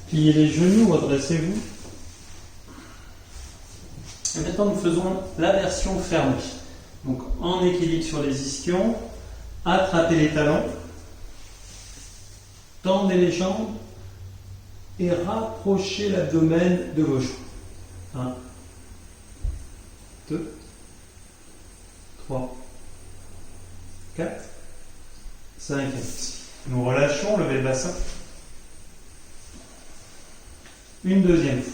Pliez les genoux, redressez-vous. Et maintenant, nous faisons la version fermée. Donc, en équilibre sur les ischions, attrapez les talons, tendez les jambes et rapprochez l'abdomen de vos jambes. 1, 2, 3, 4, 5 et 6. Nous relâchons, levez le bassin. Une deuxième fois.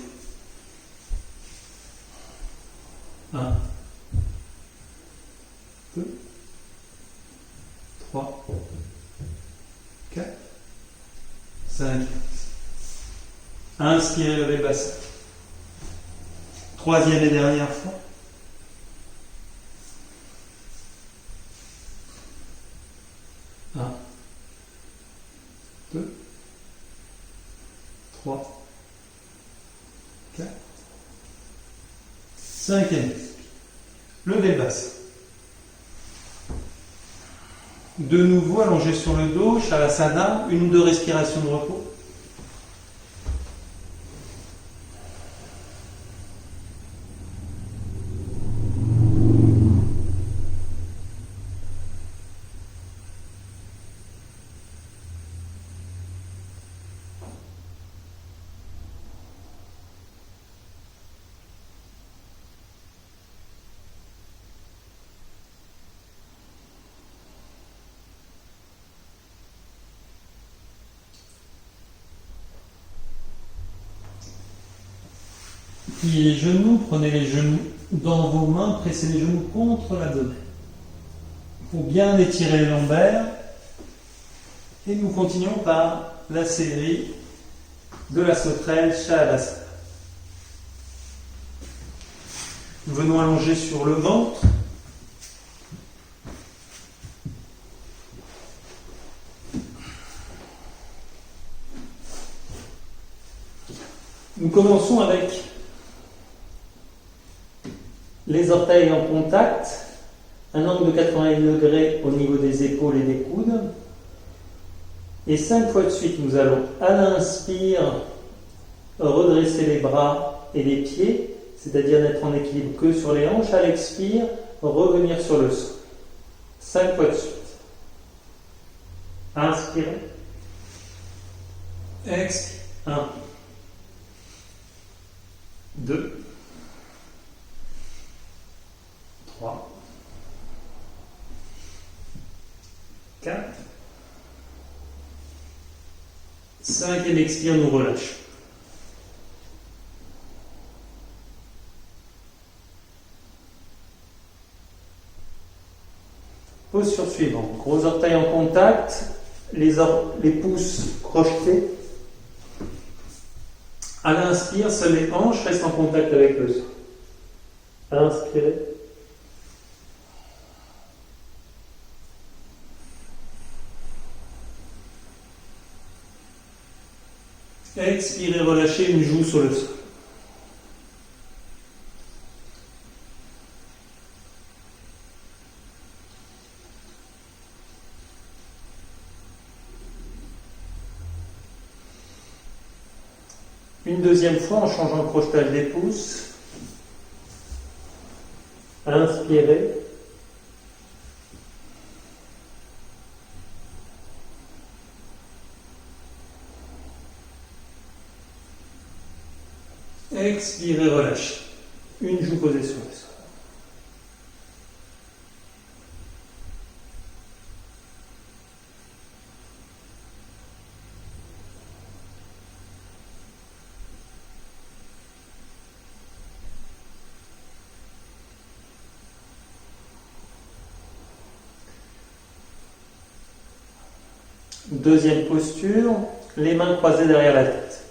1, 2, 3, 4, 5. Inspirez, levez le bassin. Troisième et dernière fois. 1, 2, 3, 4, 5 et 9. Levez le bassin. De nouveau, allongé sur le dos, Shavasana, une ou deux respirations de repos. Pliez les genoux, prenez les genoux dans vos mains, pressez les genoux contre l'abdomen. Pour bien étirer les lombaires. Et nous continuons par la série de la sauterelle Shavasana. Nous venons allonger sur le ventre. Nous commençons avec les orteils en contact, un angle de 90 degrés au niveau des épaules et des coudes. Et 5 fois de suite, nous allons à l'inspire redresser les bras et les pieds, c'est-à-dire n'être en équilibre que sur les hanches. À l'expire, revenir sur le sol. 5 fois de suite. Inspirez. Expire. 1, 2, 3, 4, 5e expire, nous relâche. Posture suivante. Gros orteils en contact, les pouces crochetés. À l'inspire, seules les hanches restent en contact avec le sol. Inspirez. Expirez, relâchez une joue sur le sol. Une deuxième fois en changeant le crochetage des pouces. Inspirez. Expirez, relâchez. Une joue posée sur le sol. Deuxième posture, les mains croisées derrière la tête.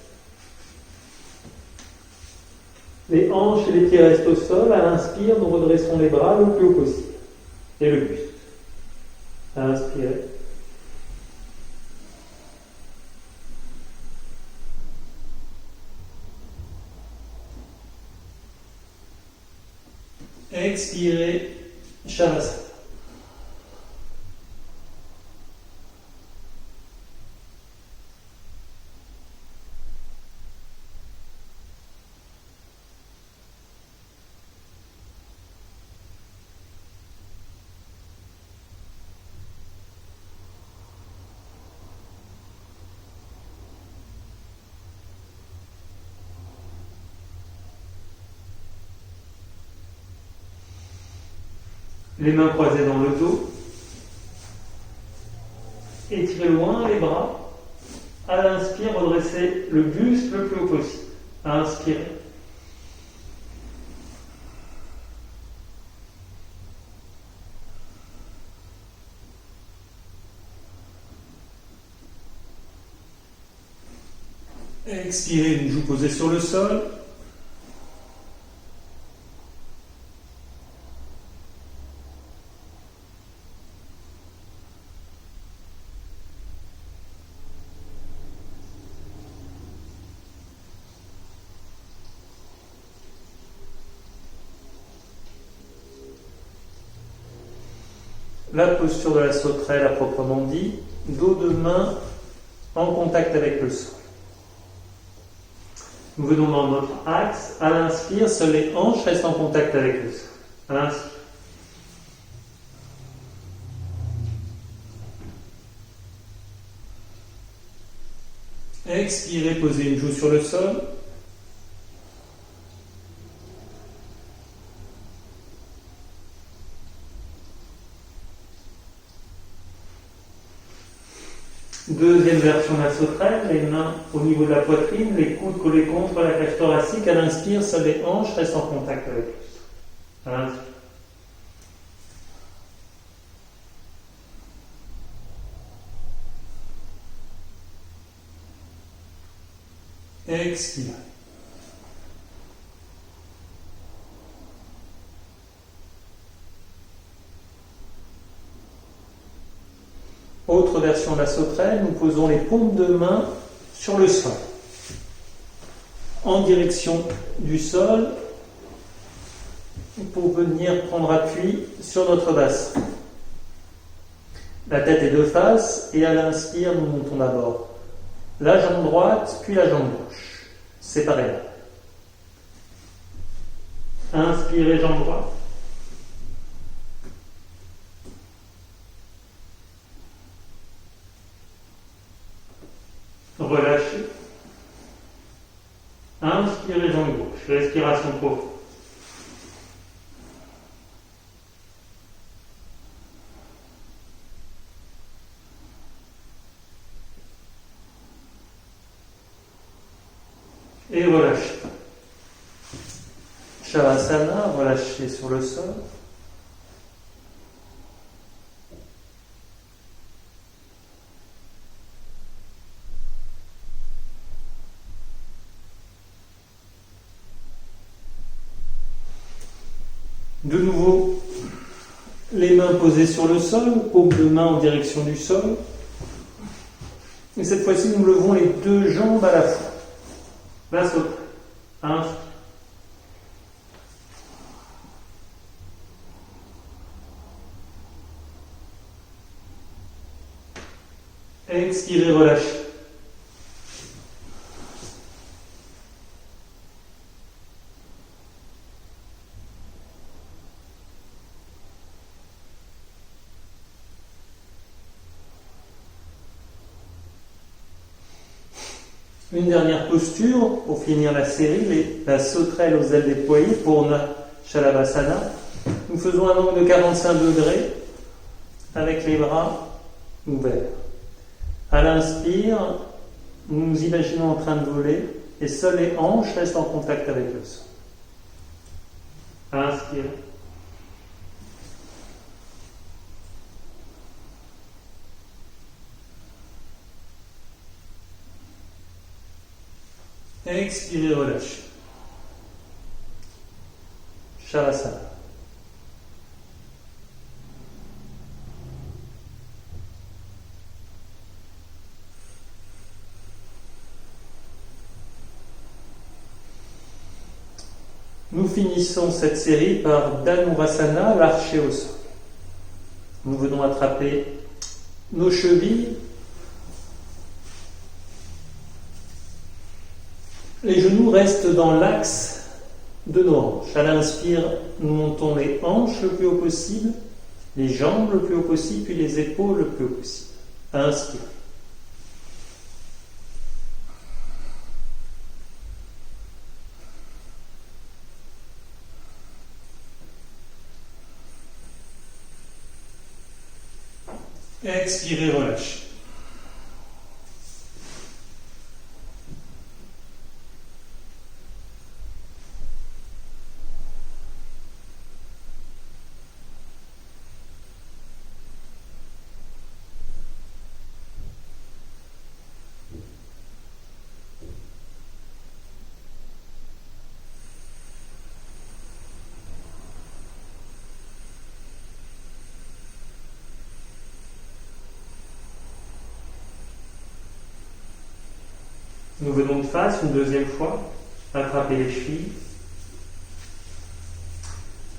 Les hanches et les pieds restent au sol. À l'inspire, nous redressons les bras le plus haut possible. Et le buste. Inspirez. Expirez. Shavasana. Les mains croisées dans le dos. Étirez loin les bras. À l'inspire, redressez le buste le plus haut possible. Inspirez. Expirez, une joue posée sur le sol. La posture de la sauterelle à proprement dit, dos de main en contact avec le sol. Nous venons dans notre axe. À l'inspire, seules les hanches restent en contact avec le sol. À l'inspire. Expirez, posez une joue sur le sol. Deuxième version de la sauterelle, les mains au niveau de la poitrine, les coudes collés contre la cage thoracique. À l'inspire, seules les hanches restent en contact avec le sol. À l'inspire. Expirez. Autre version de la sauterelle, nous posons les paumes de main sur le sol, en direction du sol, pour venir prendre appui sur notre bassin. La tête est de face et à l'inspire, nous montons d'abord la jambe droite, puis la jambe gauche, séparément. Inspirez, jambe droite. relâchez. Inspirez jambe gauche, respiration profonde. Et relâchez. Shavasana, relâchez sur le sol. De nouveau, les mains posées sur le sol, paume de main en direction du sol. Et cette fois-ci, nous levons les deux jambes à la fois. La saute. Inspire. Expirez, relâchez. Une dernière posture pour finir la série, la sauterelle aux ailes déployées, Purna Shalabhasana. Nous faisons un angle de 45 degrés avec les bras ouverts. À l'inspire, nous nous imaginons en train de voler et seules les hanches restent en contact avec le sol. Inspire. Expirez, relâchez. Shavasana. Nous finissons cette série par Dhanurasana, l'archer au sol. Nous venons attraper nos chevilles. Les genoux restent dans l'axe de nos hanches. À l'inspire, nous montons les hanches le plus haut possible, les jambes le plus haut possible, puis les épaules le plus haut possible. Inspire. Expirez, relâchez. Nous venons de face une deuxième fois, attraper les chevilles.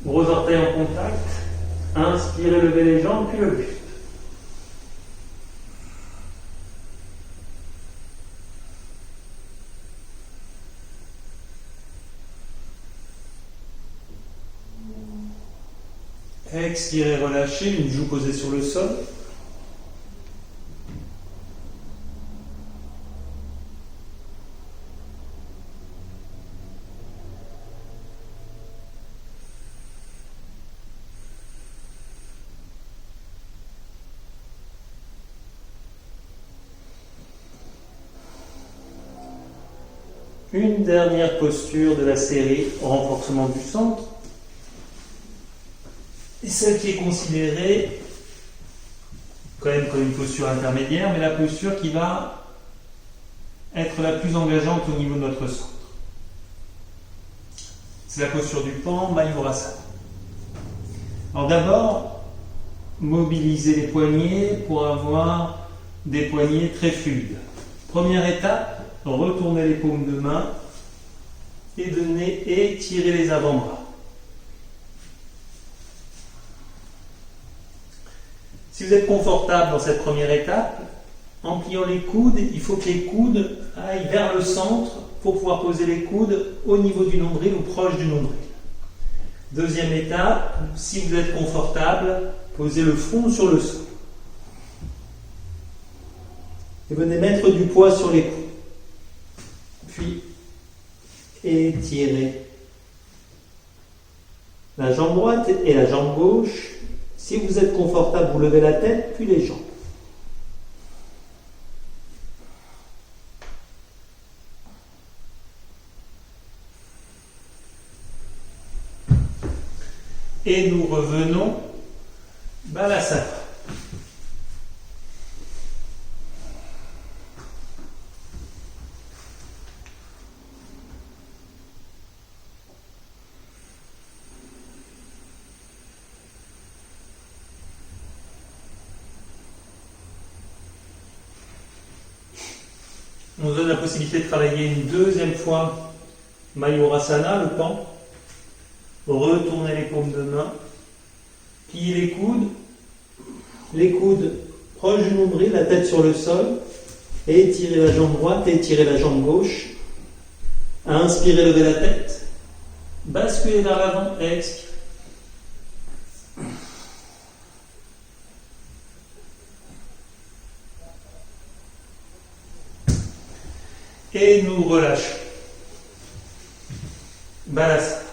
Gros orteils en contact. Inspirez, levez les jambes, puis le buste. Expirez, relâchez, une joue posée sur le sol. Une dernière posture de la série renforcement du centre. Et celle qui est considérée quand même comme une posture intermédiaire, mais la posture qui va être la plus engageante au niveau de notre centre. C'est la posture du pan, Mayurasana. Alors d'abord, mobiliser les poignets pour avoir des poignets très fluides. Première étape, retournez les paumes de main et étirez les avant-bras. Si vous êtes confortable dans cette première étape, en pliant les coudes, il faut que les coudes aillent vers le centre pour pouvoir poser les coudes au niveau du nombril ou proche du nombril. Deuxième étape, si vous êtes confortable, posez le front sur le sol. Et venez mettre du poids sur les coudes. Puis, étirez la jambe droite et la jambe gauche. Si vous êtes confortable, vous levez la tête, puis les jambes. Et nous revenons Balasana. On nous donne la possibilité de travailler une deuxième fois Mayurasana, le pan. Retournez les paumes de main. Pliez les coudes proches du nombril, la tête sur le sol. Étirez la jambe droite, étirez la jambe gauche. Inspirez, levez la tête. Basculez vers l'avant, expirez. Et nous relâchons. Balasana.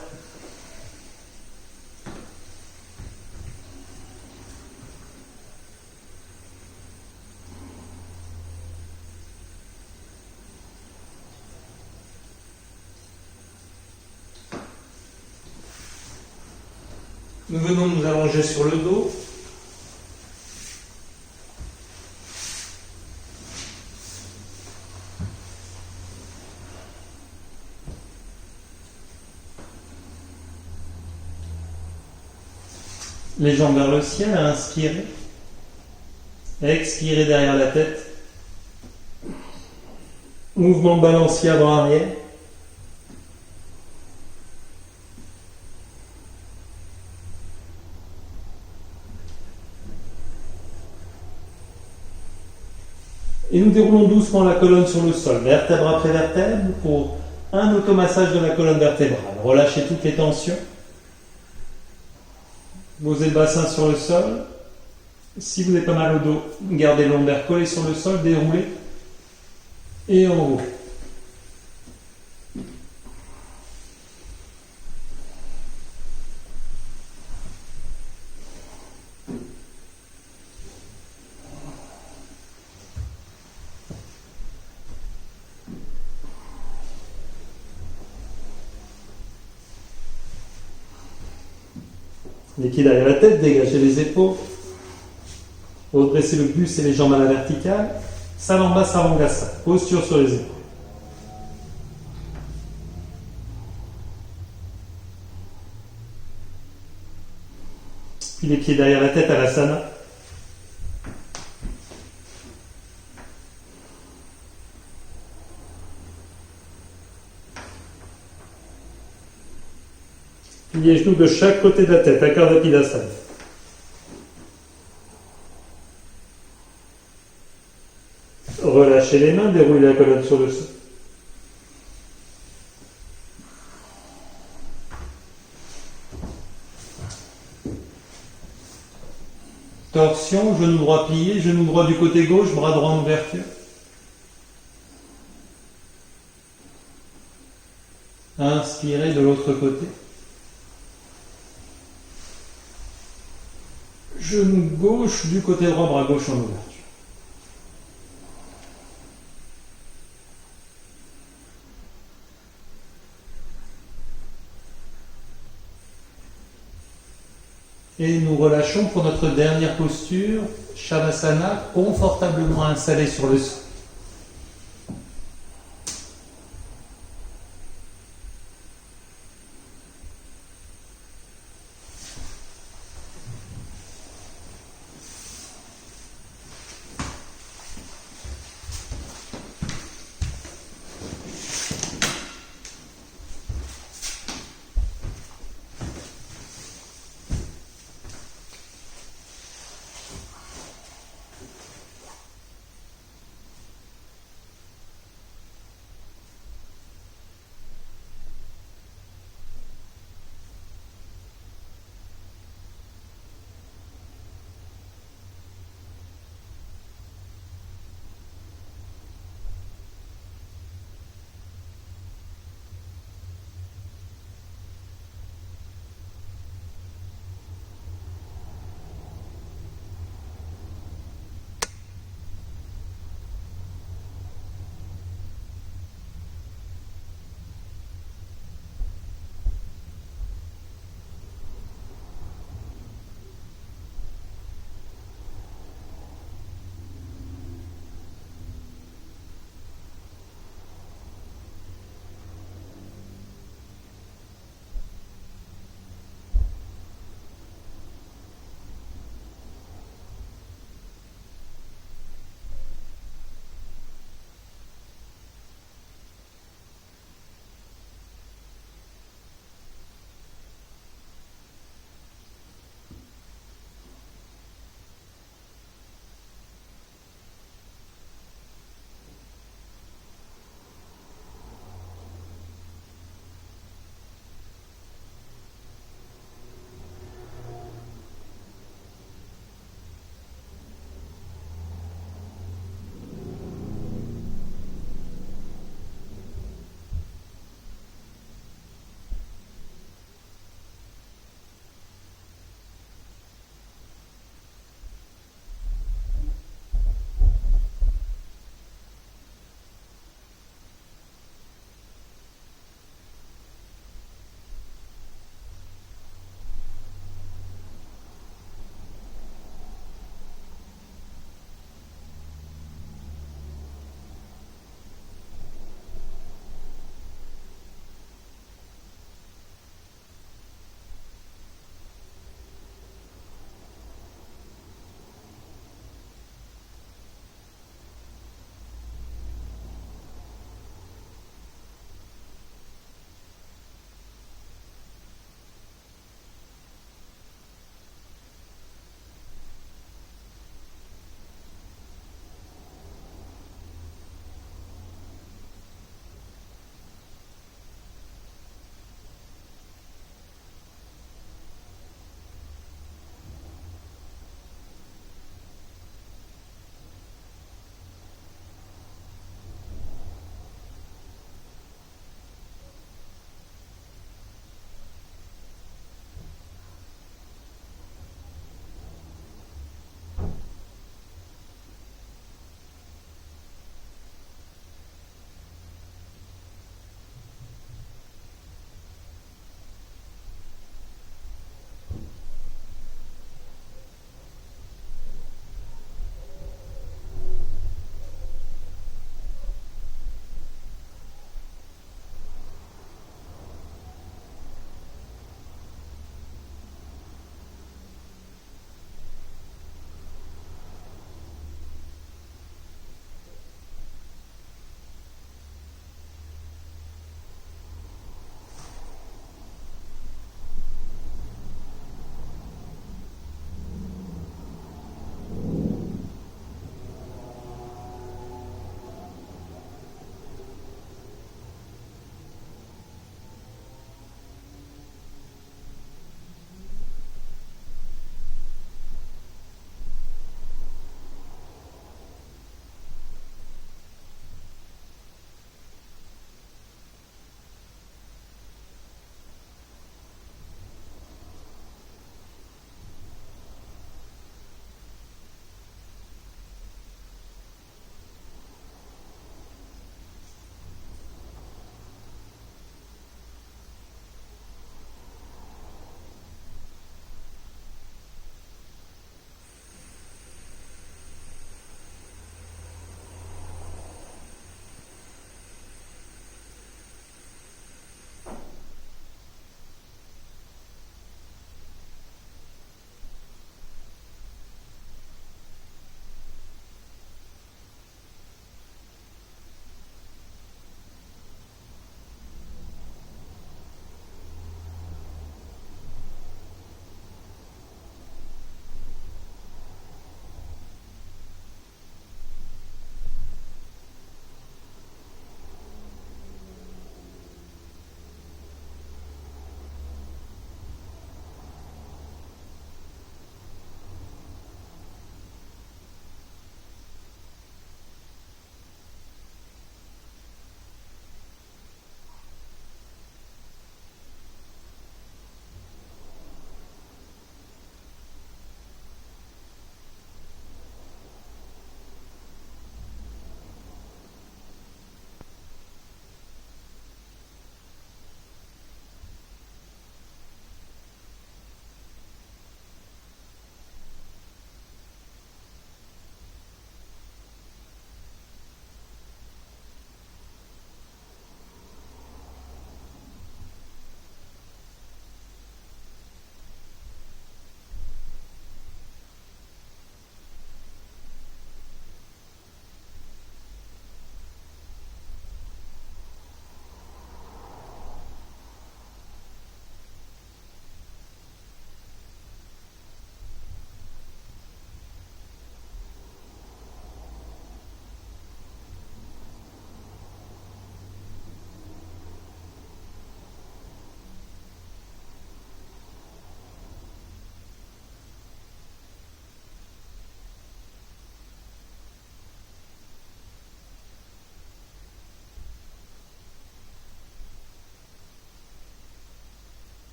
Nous venons nous allonger sur le dos. Les jambes vers le ciel, inspirez. Expirez derrière la tête. Mouvement de balancier avant-arrière. Et nous déroulons doucement la colonne sur le sol, vertèbre après vertèbre, pour un automassage de la colonne vertébrale. Relâchez toutes les tensions. Posez le bassin sur le sol. Si vous avez pas mal au dos, gardez le lombaire collé sur le sol, déroulez. Et en haut. Les pieds derrière la tête, dégagez les épaules. Redressez le buste et les jambes à la verticale. Salamba Sarvangasana, posture sur les épaules. Puis les pieds derrière la tête à l'asana. Les genoux de chaque côté de la tête, Akardapidasana. Relâchez les mains, déroulez la colonne sur le sol. Torsion, genou droit plié, genou droit du côté gauche, bras droit en ouverture. Inspirez de l'autre côté. Genou gauche du côté droit, bras gauche en ouverture. Et nous relâchons pour notre dernière posture, Shavasana, confortablement installé sur le sol.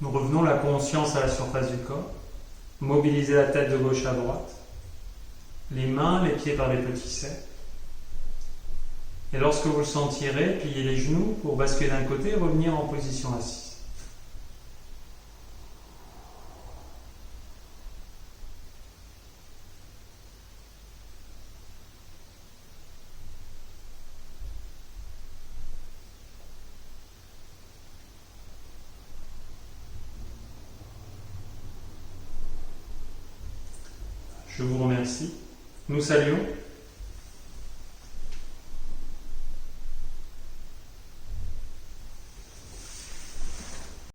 Nous revenons la conscience à la surface du corps. Mobilisez la tête de gauche à droite. Les mains, les pieds par les petits cercles. Et lorsque vous le sentirez, pliez les genoux pour basculer d'un côté et revenir en position assise. Je vous remercie. Nous saluons